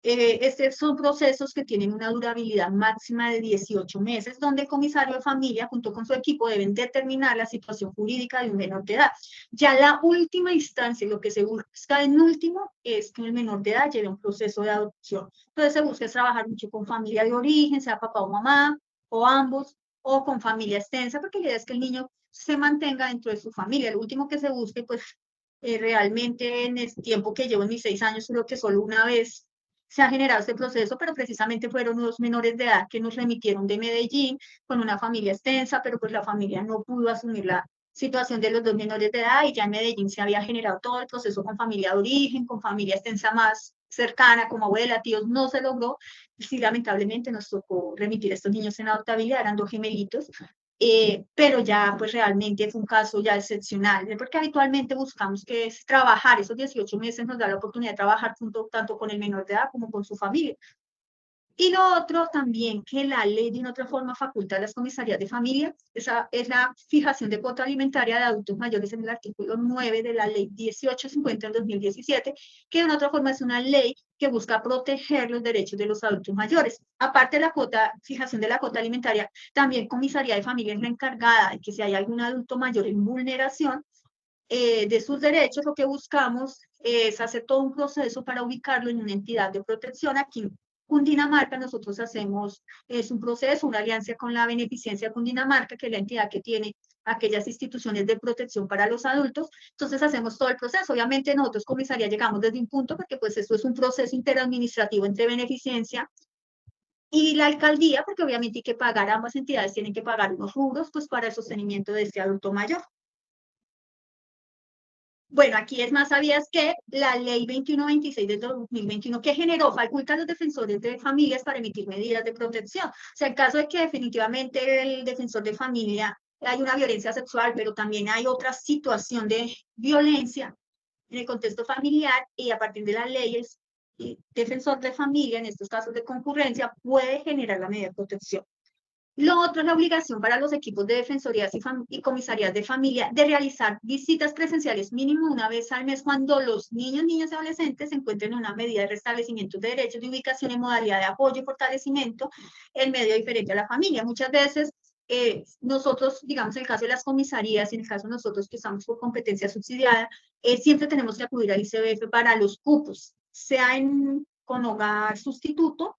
Estos son procesos que tienen una durabilidad máxima de 18 meses, donde el comisario de familia, junto con su equipo, deben determinar la situación jurídica de un menor de edad. Ya la última instancia, lo que se busca en último, es que el menor de edad lleve un proceso de adopción. Entonces se busca trabajar mucho con familia de origen, sea papá o mamá, o ambos, o con familia extensa, porque la idea es que el niño se mantenga dentro de su familia. Lo último que se busque, pues, realmente en el tiempo que llevo en mis 6 años, creo que solo una vez se ha generado este proceso, pero precisamente fueron unos menores de edad que nos remitieron de Medellín con una familia extensa, pero pues la familia no pudo asumir la situación de los dos menores de edad y ya en Medellín se había generado todo el proceso con familia de origen, con familia extensa más cercana, como abuela, tíos, no se logró. Sí, lamentablemente nos tocó remitir a estos niños en adoptabilidad, eran 2 gemelitos, pero ya pues realmente fue un caso ya excepcional, porque habitualmente buscamos que es trabajar, esos 18 meses nos da la oportunidad de trabajar tanto con el menor de edad como con su familia. Y lo otro también, que la ley de una otra forma faculta a las comisarías de familia, esa es la fijación de cuota alimentaria de adultos mayores en el artículo 9 de la ley 1850 del 2017, que de una otra forma es una ley que busca proteger los derechos de los adultos mayores. Aparte de la fijación de la cuota alimentaria, también comisaría de familia es la encargada de que si hay algún adulto mayor en vulneración de sus derechos, lo que buscamos es hacer todo un proceso para ubicarlo en una entidad de protección. Aquí Cundinamarca, nosotros hacemos, es un proceso, una alianza con la Beneficencia Cundinamarca, que es la entidad que tiene aquellas instituciones de protección para los adultos. Entonces hacemos todo el proceso. Obviamente nosotros comisaría llegamos desde un punto, porque pues esto es un proceso interadministrativo entre Beneficencia y la alcaldía, porque obviamente hay que pagar, ambas entidades tienen que pagar unos rubros pues para el sostenimiento de este adulto mayor. Bueno, aquí es más, ¿sabías que la ley 2126 del 2021 que generó faculta a los defensores de familias para emitir medidas de protección? O sea, en caso de que definitivamente el defensor de familia hay una violencia sexual, pero también hay otra situación de violencia en el contexto familiar, y a partir de las leyes, el defensor de familia, en estos casos de concurrencia, puede generar la medida de protección. Lo otro es la obligación para los equipos de defensorías y comisarías de familia de realizar visitas presenciales mínimo una vez al mes cuando los niños, niñas y adolescentes se encuentren en una medida de restablecimiento de derechos de ubicación en modalidad de apoyo y fortalecimiento en medio diferente a la familia. Muchas veces nosotros, digamos, en el caso de las comisarías, en el caso de nosotros que estamos por competencia subsidiada, siempre tenemos que acudir al ICBF para los cupos, sea con hogar sustituto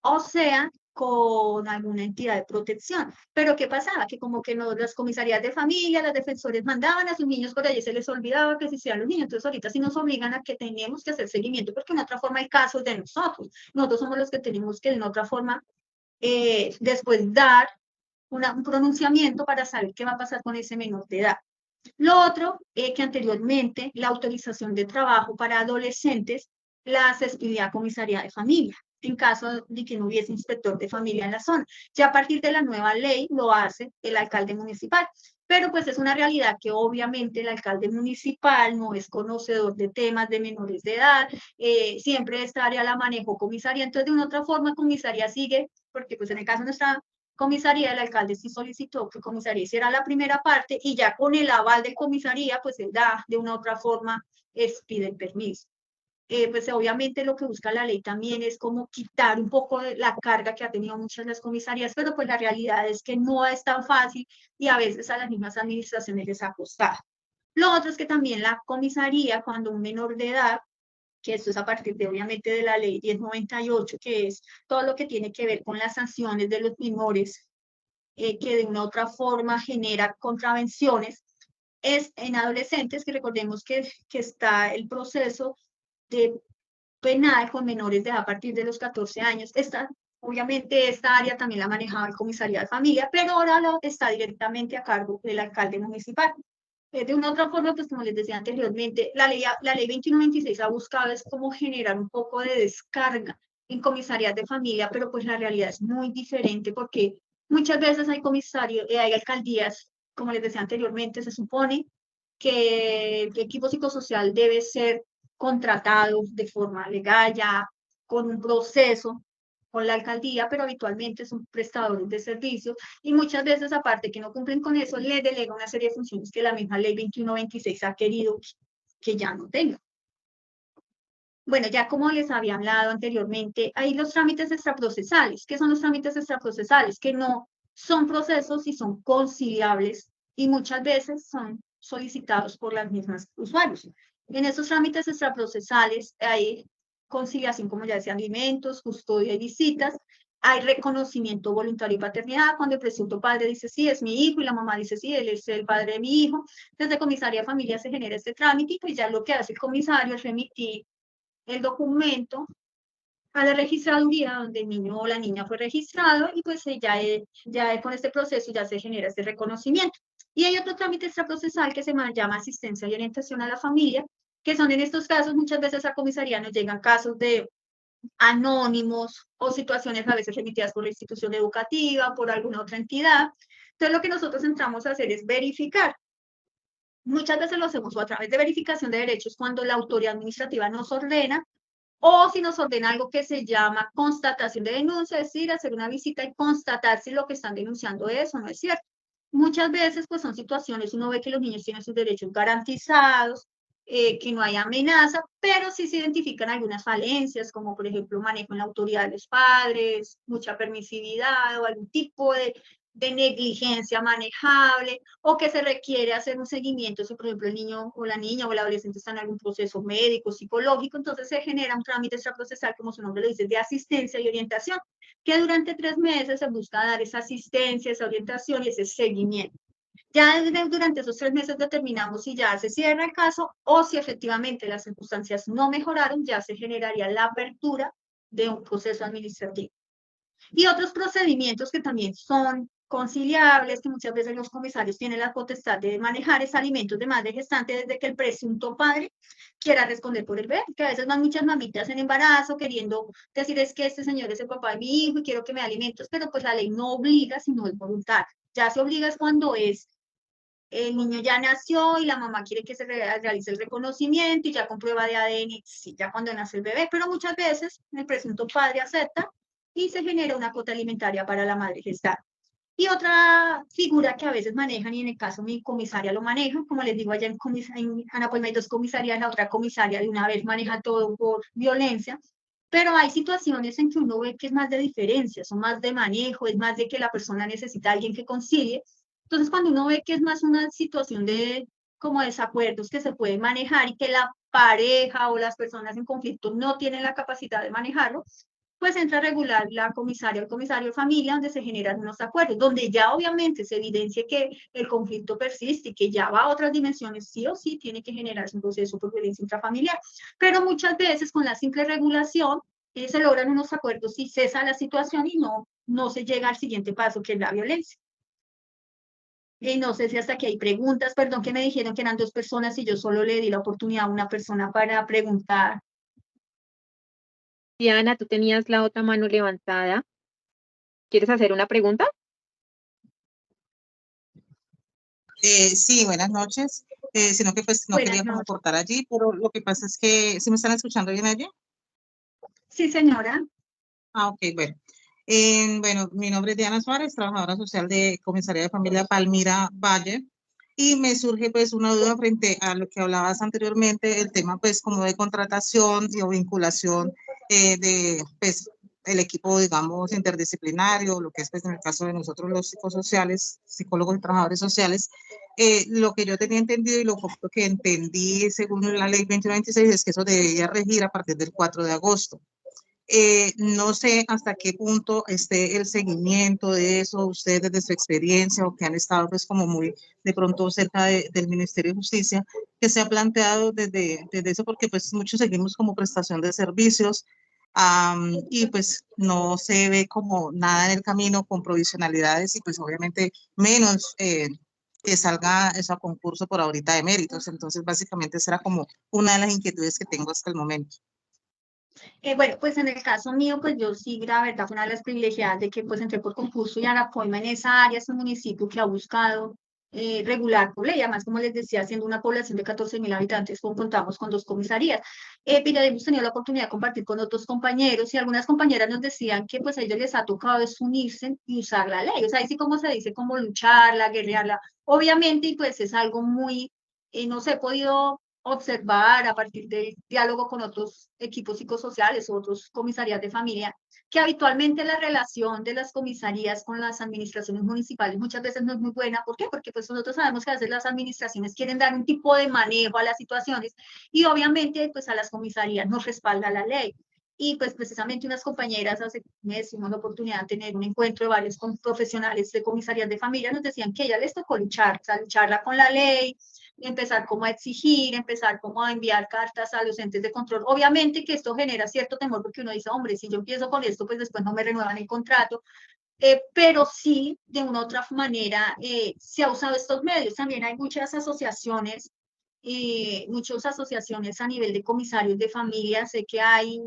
o sea con alguna entidad de protección. Pero ¿qué pasaba? Que como que no, las comisarías de familia, las defensores mandaban a sus niños por allí, se les olvidaba que existían los niños. Entonces ahorita sí nos obligan a que tenemos que hacer seguimiento, porque en otra forma hay casos de nosotros. Nosotros somos los que tenemos que en otra forma después dar un pronunciamiento para saber qué va a pasar con ese menor de edad. Lo otro es que anteriormente la autorización de trabajo para adolescentes las expedía comisaría de familia, en caso de que no hubiese inspector de familia en la zona. Ya a partir de la nueva ley lo hace el alcalde municipal, pero pues es una realidad que obviamente el alcalde municipal no es conocedor de temas de menores de edad, siempre esta área la manejó comisaría, entonces de una otra forma comisaría sigue, porque pues en el caso de nuestra comisaría, el alcalde sí solicitó que comisaría hiciera la primera parte y ya con el aval de comisaría, pues él da de una u otra forma, pide el permiso. Pues obviamente lo que busca la ley también es como quitar un poco de la carga que ha tenido muchas de las comisarías, pero pues la realidad es que no es tan fácil y a veces a las mismas administraciones les ha costado. Lo otro es que también la comisaría, cuando un menor de edad, que esto es a partir de obviamente de la ley 1098, que es todo lo que tiene que ver con las sanciones de los menores, que de una u otra forma genera contravenciones, es en adolescentes, que recordemos que está el proceso de penal con menores de edad a partir de los 14 años. Obviamente esta área también la manejaba el comisaría de familia, pero ahora está directamente a cargo del alcalde municipal. De una otra forma, pues como les decía anteriormente, la ley 2126 ha buscado es como generar un poco de descarga en comisarías de familia, pero pues la realidad es muy diferente porque muchas veces hay hay alcaldías, como les decía anteriormente, se supone que el equipo psicosocial debe ser contratado de forma legal, ya con un proceso con la alcaldía, pero habitualmente son prestadores de servicios y muchas veces, aparte que no cumplen con eso, le delega una serie de funciones que la misma ley 2126 ha querido que ya no tenga. Bueno, ya como les había hablado anteriormente, hay los trámites extraprocesales. ¿Qué son los trámites extraprocesales? Que no son procesos y son conciliables y muchas veces son solicitados por las mismas usuarios. En esos trámites extraprocesales hay conciliación, como ya decía, alimentos, custodia y visitas. Hay reconocimiento voluntario y paternidad, cuando el presunto padre dice sí, es mi hijo, y la mamá dice sí, él es el padre de mi hijo. Desde comisaría de familia se genera este trámite y pues ya lo que hace el comisario es remitir el documento a la registraduría donde el niño o la niña fue registrado y pues ya con este proceso ya se genera este reconocimiento. Y hay otro trámite extraprocesal que se llama asistencia y orientación a la familia, que son en estos casos, muchas veces a comisaría nos llegan casos de anónimos o situaciones a veces remitidas por la institución educativa, por alguna otra entidad. Entonces lo que nosotros entramos a hacer es verificar. Muchas veces lo hacemos o a través de verificación de derechos cuando la autoridad administrativa nos ordena, o si nos ordena algo que se llama constatación de denuncia, es decir, hacer una visita y constatar si lo que están denunciando es o no es cierto. Muchas veces, pues son situaciones, uno ve que los niños tienen sus derechos garantizados, que no hay amenaza, pero sí se identifican algunas falencias, como por ejemplo manejo en la autoridad de los padres, mucha permisividad o algún tipo de negligencia manejable, o que se requiere hacer un seguimiento si, por ejemplo, el niño o la niña o el adolescente está en algún proceso médico, psicológico, entonces se genera un trámite extraprocesal, como su nombre lo dice, de asistencia y orientación, que durante 3 meses se busca dar esa asistencia, esa orientación y ese seguimiento. Ya durante esos 3 meses determinamos si ya se cierra el caso o si efectivamente las circunstancias no mejoraron, ya se generaría la apertura de un proceso administrativo. Y otros procedimientos que también son conciliables, que muchas veces los comisarios tienen la potestad de manejar, es alimentos de madre gestante desde que el presunto padre quiera responder por el bebé, que a veces van muchas mamitas en embarazo queriendo decir es que este señor es el papá de mi hijo y quiero que me dé alimentos, pero pues la ley no obliga, sino es voluntario. Ya se obliga es cuando el niño ya nació y la mamá quiere que se realice el reconocimiento y ya con prueba de ADN, sí, ya cuando nace el bebé, pero muchas veces el presunto padre acepta y se genera una cuota alimentaria para la madre gestante. Y otra figura que a veces manejan, y en el caso mi comisaria lo maneja, como les digo, allá en Anapoima hay 2 comisarías, la otra comisaria de una vez maneja todo por violencia, pero hay situaciones en que uno ve que es más de diferencia, son más de manejo, es más de que la persona necesita a alguien que concilie. Entonces, cuando uno ve que es más una situación de como desacuerdos que se pueden manejar y que la pareja o las personas en conflicto no tienen la capacidad de manejarlo, pues entra a regular la comisaria o el comisario de familia, donde se generan unos acuerdos, donde ya obviamente se evidencie que el conflicto persiste y que ya va a otras dimensiones, sí o sí tiene que generarse un proceso por violencia intrafamiliar. Pero muchas veces con la simple regulación se logran unos acuerdos y cesa la situación y no se llega al siguiente paso, que es la violencia. Y no sé si hasta aquí hay preguntas, perdón que me dijeron que eran 2 personas y yo solo le di la oportunidad a una persona para preguntar. Diana, tú tenías la otra mano levantada. ¿Quieres hacer una pregunta? Sí, buenas noches. Sino que pues no Buenas quería como noches. cortar allí, pero lo que pasa es que, ¿sí me están escuchando bien allí? Sí, señora. Ah, ok, bueno. Bueno, mi nombre es Diana Suárez, trabajadora social de Comisaría de Familia Palmira Valle, y me surge pues una duda frente a lo que hablabas anteriormente, el tema pues como de contratación y o vinculación de pues el equipo, digamos, interdisciplinario, lo que es pues en el caso de nosotros los psicosociales, psicólogos y trabajadores sociales. Lo que yo tenía entendido y lo que entendí según la ley 2126 es que eso debería regir a partir del 4 de agosto. No sé hasta qué punto esté el seguimiento de eso, ustedes desde su experiencia o que han estado pues como muy de pronto cerca del Ministerio de Justicia, que se ha planteado desde eso, porque pues muchos seguimos como prestación de servicios y pues no se ve como nada en el camino con provisionalidades y pues obviamente menos que salga eso a concurso por ahorita de méritos. Entonces básicamente será como una de las inquietudes que tengo hasta el momento. Bueno, pues en el caso mío, pues yo sí, la verdad, fue una de las privilegiadas de que pues entré por concurso y Anapoima en esa área es un municipio que ha buscado regular por ley, además, como les decía, siendo una población de 14.000 habitantes, contamos con 2 comisarías. Pero hemos tenido la oportunidad de compartir con otros compañeros y algunas compañeras nos decían que pues a ellos les ha tocado es unirse y usar la ley, o sea, así como se dice, como lucharla, guerrearla, obviamente, y pues es algo muy, no se ha podido observar a partir del diálogo con otros equipos psicosociales o otros comisarías de familia, que habitualmente la relación de las comisarías con las administraciones municipales muchas veces no es muy buena. ¿Por qué? Porque pues nosotros sabemos que a veces las administraciones quieren dar un tipo de manejo a las situaciones y obviamente pues a las comisarías nos respalda la ley. Y pues precisamente unas compañeras hace meses tuvimos la oportunidad de tener un encuentro de varios profesionales de comisarías de familia, nos decían que a ellas les tocó luchar, o sea, lucharla con la ley, empezar como a exigir, empezar como a enviar cartas a los entes de control. Obviamente que esto genera cierto temor porque uno dice, hombre, si yo empiezo con esto, pues después no me renuevan el contrato. Pero sí, de una u otra manera, se ha usado estos medios. También hay muchas asociaciones a nivel de comisarios de familia, sé que hay,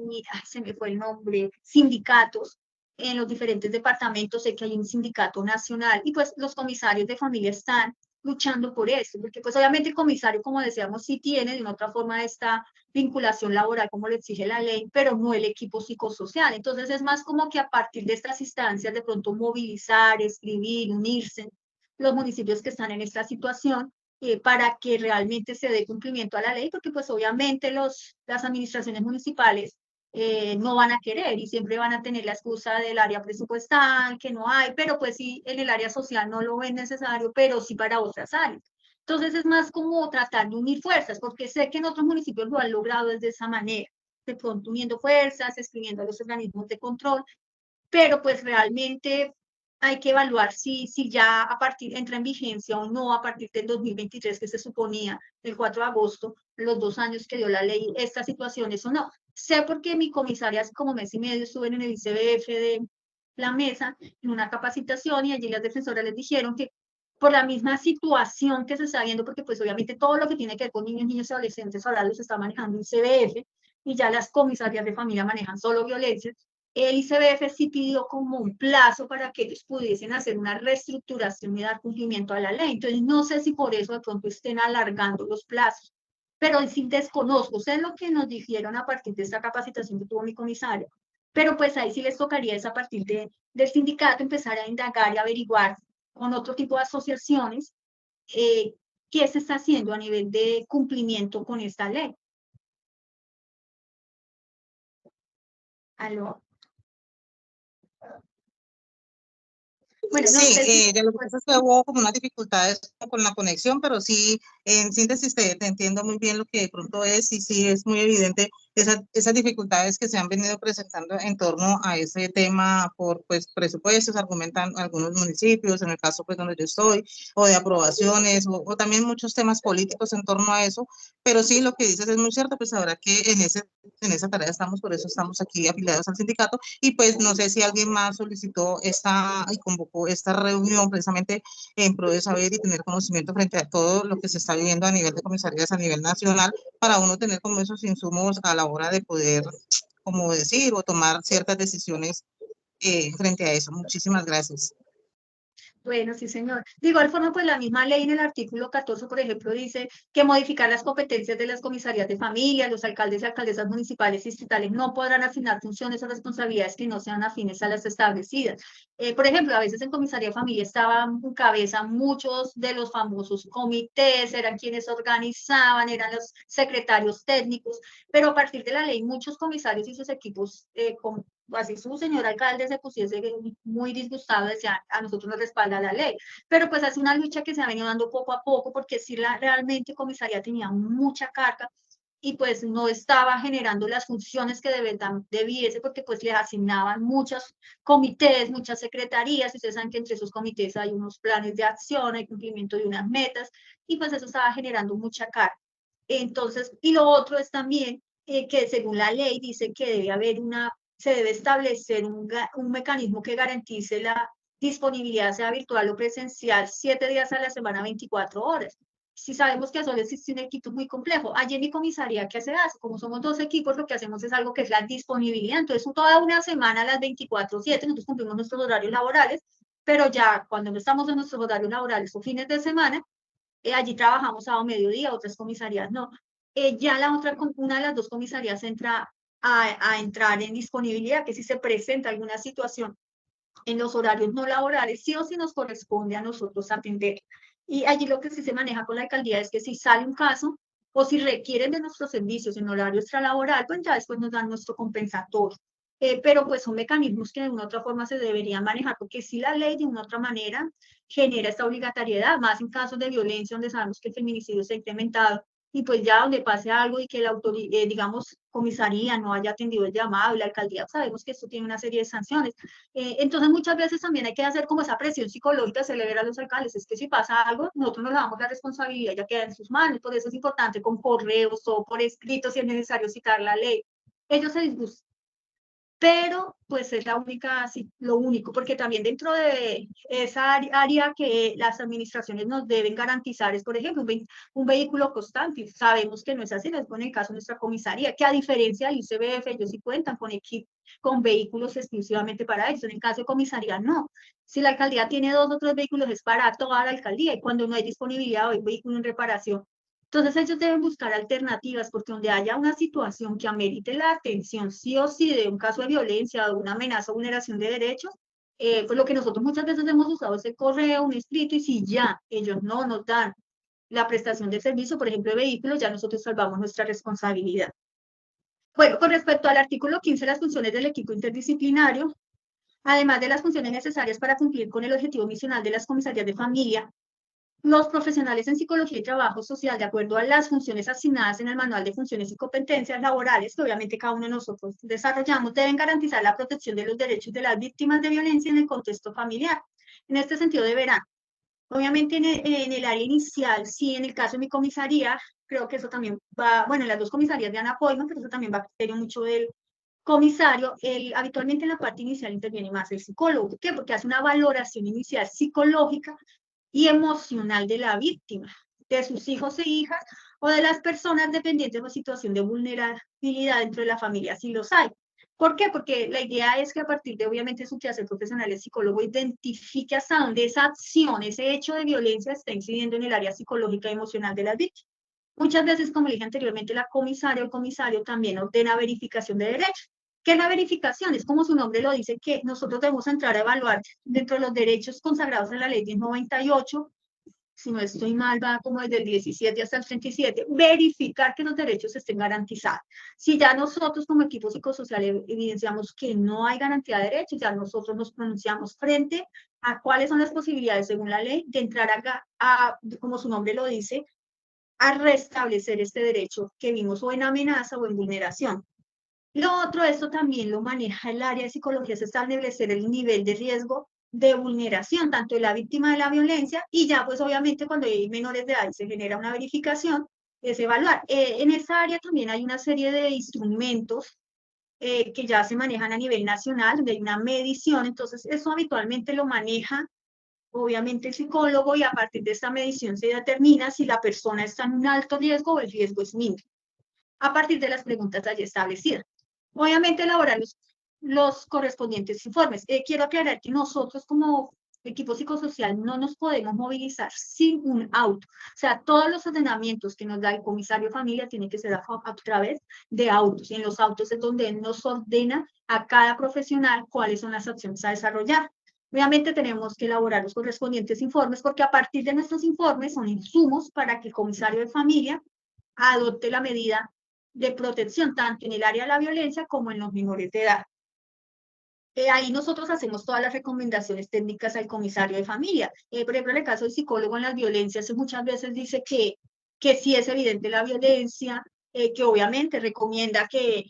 se me fue el nombre, sindicatos en los diferentes departamentos, sé que hay un sindicato nacional y pues los comisarios de familia están luchando por eso, porque pues obviamente el comisario, como decíamos, sí tiene de una otra forma esta vinculación laboral como lo exige la ley, pero no el equipo psicosocial. Entonces es más como que a partir de estas instancias de pronto movilizar, escribir, unirse los municipios que están en esta situación para que realmente se dé cumplimiento a la ley, porque pues obviamente las administraciones municipales no van a querer y siempre van a tener la excusa del área presupuestal, que no hay, pero pues sí, en el área social no lo ven necesario, pero sí para otras áreas. Entonces es más como tratar de unir fuerzas, porque sé que en otros municipios lo han logrado de esa manera, de pronto uniendo fuerzas, escribiendo a los organismos de control, pero pues realmente hay que evaluar si ya entra en vigencia o no a partir del 2023, que se suponía el 4 de agosto, los 2 años que dio la ley, estas situaciones o no. Sé porque mi comisaria hace como mes y medio estuve en el ICBF la mesa en una capacitación y allí las defensoras les dijeron que por la misma situación que se está viendo, porque pues obviamente todo lo que tiene que ver con niños, niños y adolescentes ahora los está manejando el ICBF y ya las comisarías de familia manejan solo violencia, el ICBF sí pidió como un plazo para que ellos pudiesen hacer una reestructuración y dar cumplimiento a la ley. Entonces no sé si por eso de pronto estén alargando los plazos, pero sí desconozco, sé lo que nos dijeron a partir de esta capacitación que tuvo mi comisario, pero pues ahí sí les tocaría es a partir del sindicato empezar a indagar y averiguar con otro tipo de asociaciones qué se está haciendo a nivel de cumplimiento con esta ley. ¿Aló? Bueno, no Sí, sé si... lo que pasa es que hubo como unas dificultades con la conexión, pero sí, en síntesis te entiendo muy bien lo que de pronto es, y sí es muy evidente esas dificultades que se han venido presentando en torno a ese tema por pues presupuestos, argumentan algunos municipios, en el caso pues donde yo estoy, o de aprobaciones, o también muchos temas políticos en torno a eso, pero sí lo que dices es muy cierto, pues ahora que en esa tarea estamos, por eso estamos aquí afiliados al sindicato, y pues no sé si alguien más solicitó y convocó esta reunión precisamente en pro de saber y tener conocimiento frente a todo lo que se está viviendo a nivel de comisarías a nivel nacional, para uno tener como esos insumos a la hora de poder, como decir, o tomar ciertas decisiones frente a eso. Muchísimas gracias. Bueno, sí, señor. De igual forma, pues la misma ley en el artículo 14, por ejemplo, dice que modificar las competencias de las comisarías de familia, los alcaldes y alcaldesas municipales y estatales no podrán asignar funciones o responsabilidades que no sean afines a las establecidas. Por ejemplo, a veces en comisaría de familia estaban en cabeza muchos de los famosos comités, eran quienes organizaban, eran los secretarios técnicos, pero a partir de la ley muchos comisarios y sus equipos así su señor alcalde se pusiese muy disgustado, decía, a nosotros nos respalda la ley, pero pues hace una lucha que se ha venido dando poco a poco, porque sí realmente comisaría tenía mucha carga, y pues no estaba generando las funciones que de verdad debiese, porque pues les asignaban muchos comités, muchas secretarías, y ustedes saben que entre esos comités hay unos planes de acción, hay cumplimiento de unas metas, y pues eso estaba generando mucha carga. Entonces, y lo otro es también que según la ley dice que debe haber se debe establecer un mecanismo que garantice la disponibilidad, sea virtual o presencial, 7 días a la semana, 24 horas. Si sabemos que solo existe un equipo muy complejo, allí en mi comisaría, ¿qué se hace? Como somos 2 equipos, lo que hacemos es algo que es la disponibilidad. Entonces, toda una semana a las 24/7, nosotros cumplimos nuestros horarios laborales, pero ya cuando no estamos en nuestros horarios laborales o fines de semana, allí trabajamos sábado mediodía, otras comisarías no. Ya una de las 2 comisarías entra a entrar en disponibilidad, que si se presenta alguna situación en los horarios no laborales, sí o sí nos corresponde a nosotros atender. Y allí lo que sí se maneja con la alcaldía es que si sale un caso o si requieren de nuestros servicios en horario extralaboral, pues ya después nos dan nuestro compensatorio. Pero pues son mecanismos que de una u otra forma se deberían manejar, porque si la ley de una u otra manera genera esta obligatoriedad, más en casos de violencia donde sabemos que el feminicidio se ha incrementado, y pues ya donde pase algo y que la digamos, comisaría no haya atendido el llamado y la alcaldía, sabemos que esto tiene una serie de sanciones. Entonces muchas veces también hay que hacer como esa presión psicológica, celebrar a los alcaldes, es que si pasa algo, nosotros nos damos la responsabilidad, ya queda en sus manos, por eso es importante con correos o por escrito si es necesario citar la ley. Ellos se disgustan, pero pues es la única, lo único, porque también dentro de esa área que las administraciones nos deben garantizar es, por ejemplo, un vehículo constante. Sabemos que no es así, es en el caso de nuestra comisaría, que a diferencia del ICBF, ellos sí cuentan con vehículos exclusivamente para eso. En el caso de comisaría, no. Si la alcaldía tiene 2 o 3 vehículos, es para toda la alcaldía, y cuando no hay disponibilidad o hay vehículo en reparación, entonces ellos deben buscar alternativas, porque donde haya una situación que amerite la atención sí o sí de un caso de violencia, de una amenaza o vulneración de derechos, pues lo que nosotros muchas veces hemos usado es el correo, un escrito, y si ya ellos no nos dan la prestación de servicio, por ejemplo, de vehículos, ya nosotros salvamos nuestra responsabilidad. Bueno, con respecto al artículo 15, las funciones del equipo interdisciplinario, además de las funciones necesarias para cumplir con el objetivo misional de las comisarías de familia, los profesionales en psicología y trabajo social, de acuerdo a las funciones asignadas en el Manual de Funciones y Competencias Laborales, que obviamente cada uno de nosotros desarrollamos, deben garantizar la protección de los derechos de las víctimas de violencia en el contexto familiar. En este sentido deberán, obviamente en el área inicial, sí, en el caso de mi comisaría, creo que eso también va, bueno, en las 2 comisarías de Ana Poima, pero eso también va a criterio mucho del comisario, habitualmente en la parte inicial interviene más el psicólogo. ¿Por qué? Porque hace una valoración inicial psicológica y emocional de la víctima, de sus hijos e hijas, o de las personas dependientes de una situación de vulnerabilidad dentro de la familia, si los hay. ¿Por qué? Porque la idea es que a partir de, obviamente, su quehacer profesional, el psicólogo identifique hasta dónde esa acción, ese hecho de violencia está incidiendo en el área psicológica y emocional de las víctimas. Muchas veces, como le dije anteriormente, la comisaria o el comisario también ordena verificación de derechos. ¿Qué es la verificación? Es como su nombre lo dice, que nosotros debemos entrar a evaluar dentro de los derechos consagrados en la ley 1098, si no estoy mal, va como desde el 17 hasta el 37, verificar que los derechos estén garantizados. Si ya nosotros como equipo psicosocial evidenciamos que no hay garantía de derechos, ya nosotros nos pronunciamos frente a cuáles son las posibilidades según la ley de entrar como su nombre lo dice, a restablecer este derecho que vimos o en amenaza o en vulneración. Lo otro, esto también lo maneja el área de psicología, es establecer el nivel de riesgo de vulneración, tanto de la víctima de la violencia, y ya pues obviamente cuando hay menores de edad se genera una verificación, es evaluar. En esa área también hay una serie de instrumentos que ya se manejan a nivel nacional, donde hay una medición, entonces eso habitualmente lo maneja obviamente el psicólogo, y a partir de esta medición se determina si la persona está en un alto riesgo o el riesgo es mínimo, a partir de las preguntas allí establecidas. Obviamente elaborar los correspondientes informes. Quiero aclarar que nosotros como equipo psicosocial no nos podemos movilizar sin un auto. O sea, todos los ordenamientos que nos da el comisario de familia tienen que ser a través de autos. Y en los autos es donde él nos ordena a cada profesional cuáles son las acciones a desarrollar. Obviamente tenemos que elaborar los correspondientes informes porque a partir de nuestros informes son insumos para que el comisario de familia adopte la medida de protección tanto en el área de la violencia como en los menores de edad. Ahí nosotros hacemos todas las recomendaciones técnicas al comisario de familia. Por ejemplo, en el caso del psicólogo en las violencias, muchas veces dice que sí es evidente la violencia, que obviamente recomienda que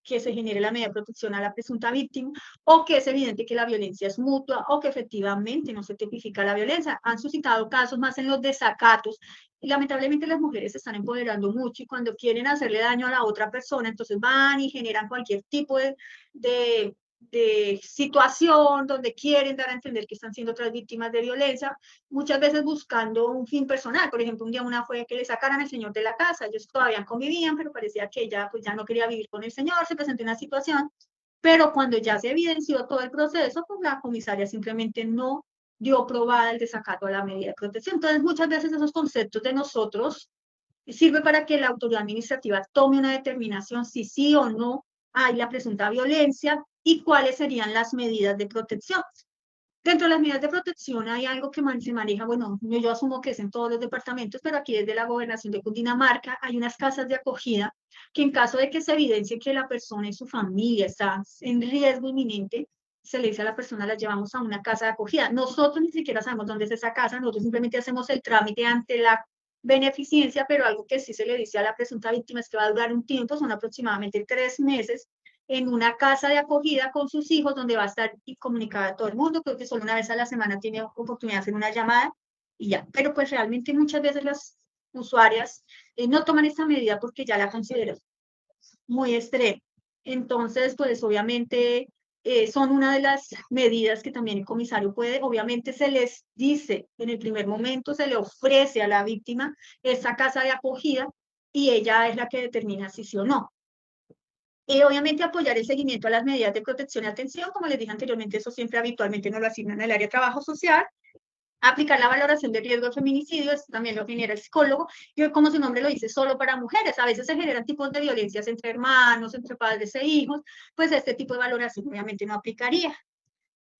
se genere la medida de protección a la presunta víctima, o que es evidente que la violencia es mutua, o que efectivamente no se tipifica la violencia. Han suscitado casos más en los desacatos, y lamentablemente las mujeres se están empoderando mucho, y cuando quieren hacerle daño a la otra persona, entonces van y generan cualquier tipo de situación donde quieren dar a entender que están siendo otras víctimas de violencia, muchas veces buscando un fin personal. Por ejemplo, un día una fue que le sacaran al señor de la casa, ellos todavía convivían, pero parecía que ella pues ya no quería vivir con el señor, se presentó una situación, pero cuando ya se evidenció todo el proceso, pues la comisaria simplemente no dio probada el desacato a la medida de protección. Entonces, muchas veces esos conceptos de nosotros sirve para que la autoridad administrativa tome una determinación si sí o no hay la presunta violencia y cuáles serían las medidas de protección. Dentro de las medidas de protección hay algo que se maneja, bueno, yo asumo que es en todos los departamentos, pero aquí desde la gobernación de Cundinamarca hay unas casas de acogida que en caso de que se evidencie que la persona y su familia están en riesgo inminente, se le dice a la persona, la llevamos a una casa de acogida. Nosotros ni siquiera sabemos dónde es esa casa, nosotros simplemente hacemos el trámite ante la beneficencia, pero algo que sí se le dice a la presunta víctima es que va a durar un tiempo, son aproximadamente 3 meses, en una casa de acogida con sus hijos, donde va a estar comunicada a todo el mundo. Creo que solo una vez a la semana tiene oportunidad de hacer una llamada y ya. Pero pues realmente muchas veces las usuarias no toman esta medida porque ya la consideran muy extrema. Entonces, pues obviamente son una de las medidas que también el comisario puede, obviamente se les dice en el primer momento, se le ofrece a la víctima esa casa de acogida y ella es la que determina si sí o no. Obviamente apoyar el seguimiento a las medidas de protección y atención, como les dije anteriormente, eso siempre habitualmente nos lo asignan el área de trabajo social. Aplicar la valoración de riesgo de feminicidio, esto también lo genera el psicólogo, y como su nombre lo dice, solo para mujeres. A veces se generan tipos de violencias entre hermanos, entre padres e hijos, pues este tipo de valoración obviamente no aplicaría.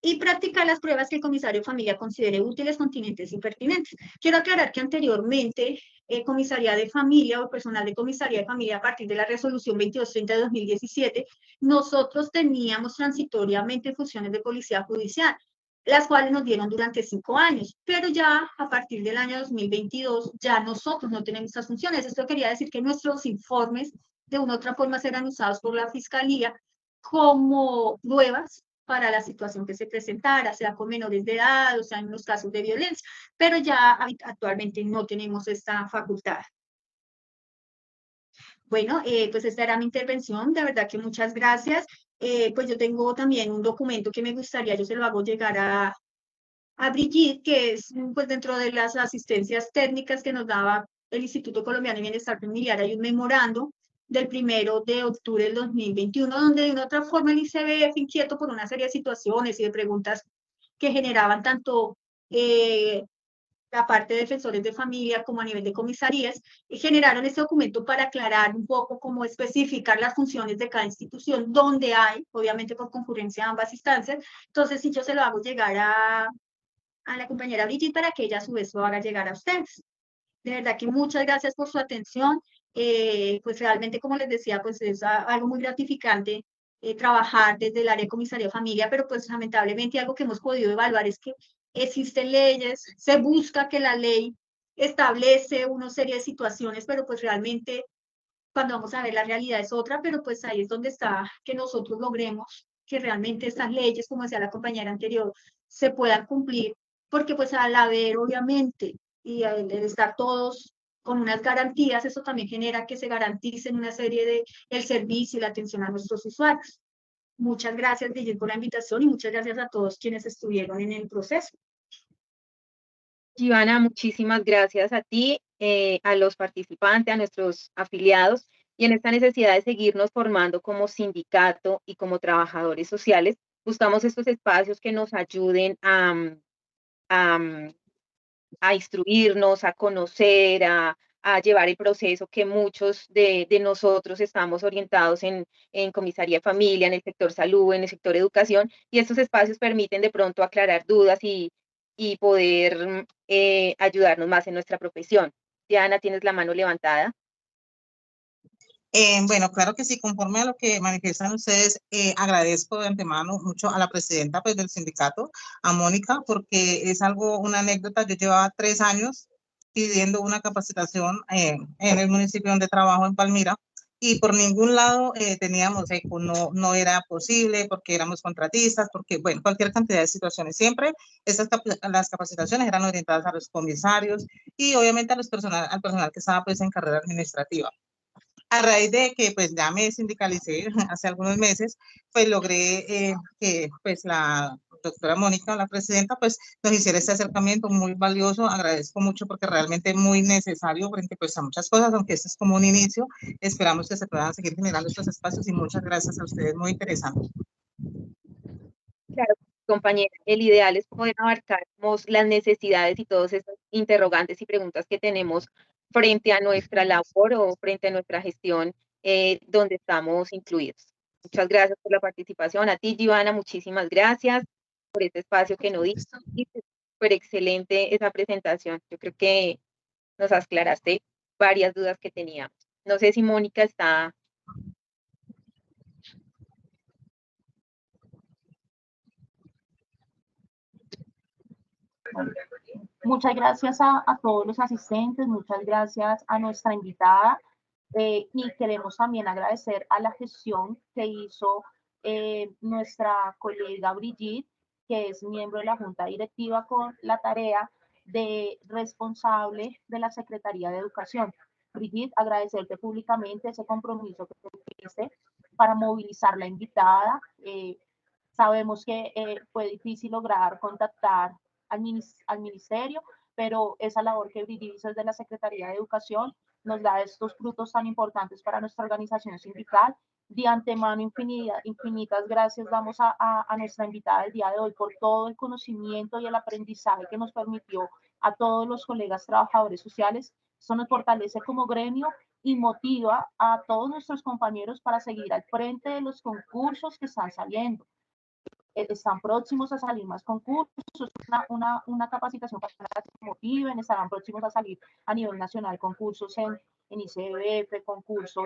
Y practicar las pruebas que el comisario de familia considere útiles, continentes y pertinentes. Quiero aclarar que anteriormente comisaría de familia o personal de comisaría de familia, a partir de la resolución 2230 de 2017, nosotros teníamos transitoriamente funciones de policía judicial, las cuales nos dieron durante 5 años, pero ya a partir del año 2022 ya nosotros no tenemos estas funciones. Esto quería decir que nuestros informes de una u otra forma serán usados por la Fiscalía como pruebas para la situación que se presentara, sea con menores de edad, o sea en los casos de violencia, pero ya actualmente no tenemos esta facultad. Bueno, pues esta era mi intervención, de verdad que muchas gracias. Pues yo tengo también un documento que me gustaría, yo se lo hago llegar a Brigitte, que es pues dentro de las asistencias técnicas que nos daba el Instituto Colombiano de Bienestar Familiar, hay un memorando del 1 de octubre del 2021, donde de una otra forma el ICBF, inquieto por una serie de situaciones y de preguntas que generaban tanto la parte de defensores de familia como a nivel de comisarías, y generaron este documento para aclarar un poco cómo especificar las funciones de cada institución, donde hay, obviamente por concurrencia de ambas instancias. Entonces, si yo se lo hago llegar a la compañera Brigitte para que ella a su vez lo haga llegar a ustedes. De verdad que muchas gracias por su atención. Pues realmente, como les decía, pues es algo muy gratificante trabajar desde el área de comisaría de familia, pero pues lamentablemente algo que hemos podido evaluar es que existen leyes, se busca que la ley establece una serie de situaciones, pero pues realmente cuando vamos a ver la realidad es otra, pero pues ahí es donde está que nosotros logremos que realmente estas leyes, como decía la compañera anterior, se puedan cumplir, porque pues al haber obviamente y al estar todos con unas garantías, eso también genera que se garanticen una serie de el servicio y la atención a nuestros usuarios. Muchas gracias, Brigitte, por la invitación y muchas gracias a todos quienes estuvieron en el proceso. Giovanna, muchísimas gracias a ti, a los participantes, a nuestros afiliados, y en esta necesidad de seguirnos formando como sindicato y como trabajadores sociales, buscamos estos espacios que nos ayuden a instruirnos, a conocer, a llevar el proceso que muchos de nosotros estamos orientados en comisaría de familia, en el sector salud, en el sector educación, y estos espacios permiten de pronto aclarar dudas y poder ayudarnos más en nuestra profesión. Diana, tienes la mano levantada. Bueno, claro que sí, conforme a lo que manifiestan ustedes, agradezco de antemano mucho a la presidenta pues, del sindicato, a Mónica, porque es algo, una anécdota. Yo llevaba 3 años pidiendo una capacitación en el municipio donde trabajo, en Palmira, y por ningún lado teníamos eco, no era posible porque éramos contratistas, porque, bueno, cualquier cantidad de situaciones. Siempre las capacitaciones eran orientadas a los comisarios y obviamente a al personal que estaba pues en carrera administrativa. A raíz de que pues ya me sindicalicé hace algunos meses, pues logré que pues la doctora Mónica, la presidenta, pues nos hiciera este acercamiento muy valioso. Agradezco mucho porque realmente muy necesario frente pues a muchas cosas, aunque este es como un inicio. Esperamos que se puedan seguir generando estos espacios y muchas gracias a ustedes, muy interesante. Claro, compañera, el ideal es poder abarcar las necesidades y todos esos interrogantes y preguntas que tenemos frente a nuestra labor o frente a nuestra gestión donde estamos incluidos. Muchas gracias por la participación. A ti, Giovanna, muchísimas gracias por este espacio que nos diste. Súper excelente esa presentación. Yo creo que nos aclaraste varias dudas que teníamos. No sé si Mónica está... Muchas gracias a todos los asistentes, muchas gracias a nuestra invitada y queremos también agradecer a la gestión que hizo nuestra colega Brigitte, que es miembro de la Junta Directiva con la tarea de responsable de la Secretaría de Educación. Brigitte, agradecerte públicamente ese compromiso que tuviste para movilizar la invitada. Sabemos que fue difícil lograr contactar al ministerio, pero esa labor que Brigitte hizo desde la Secretaría de Educación nos da estos frutos tan importantes para nuestra organización sindical. De antemano, infinitas gracias damos a nuestra invitada del día de hoy por todo el conocimiento y el aprendizaje que nos permitió a todos los colegas trabajadores sociales. Eso nos fortalece como gremio y motiva a todos nuestros compañeros para seguir al frente de los concursos que están saliendo. Están próximos a salir más concursos, una capacitación para que se motiven, estarán próximos a salir a nivel nacional concursos en ICBF, concurso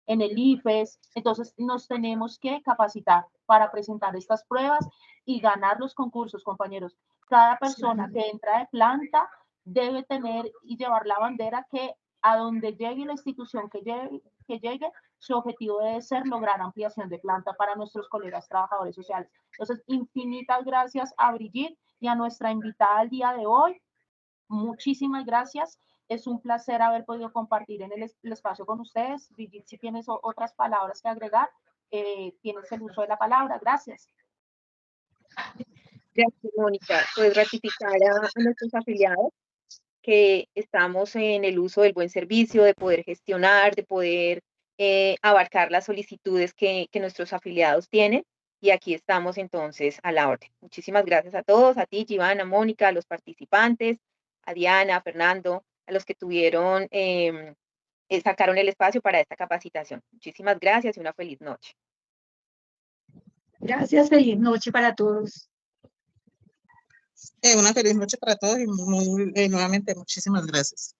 en el IFES. Entonces nos tenemos que capacitar para presentar estas pruebas y ganar los concursos, compañeros. Cada persona que entra de planta debe tener y llevar la bandera que a donde llegue la institución que llegue, su objetivo debe ser lograr ampliación de planta para nuestros colegas trabajadores sociales. Entonces, infinitas gracias a Brigitte y a nuestra invitada al día de hoy. Muchísimas gracias Es un placer haber podido compartir en el espacio con ustedes. Brigitte, si tienes otras palabras que agregar, tienes el uso de la palabra. Gracias. Gracias, Mónica. Pues ratificar a nuestros afiliados que estamos en el uso del buen servicio, de poder gestionar, de poder abarcar las solicitudes que nuestros afiliados tienen. Y aquí estamos entonces a la orden. Muchísimas gracias a todos, a ti, Giovanna, Mónica, a los participantes, a Diana, a Fernando, a los que tuvieron, sacaron el espacio para esta capacitación. Muchísimas gracias y una feliz noche. Gracias, feliz noche para todos. Una feliz noche para todos y nuevamente muchísimas gracias.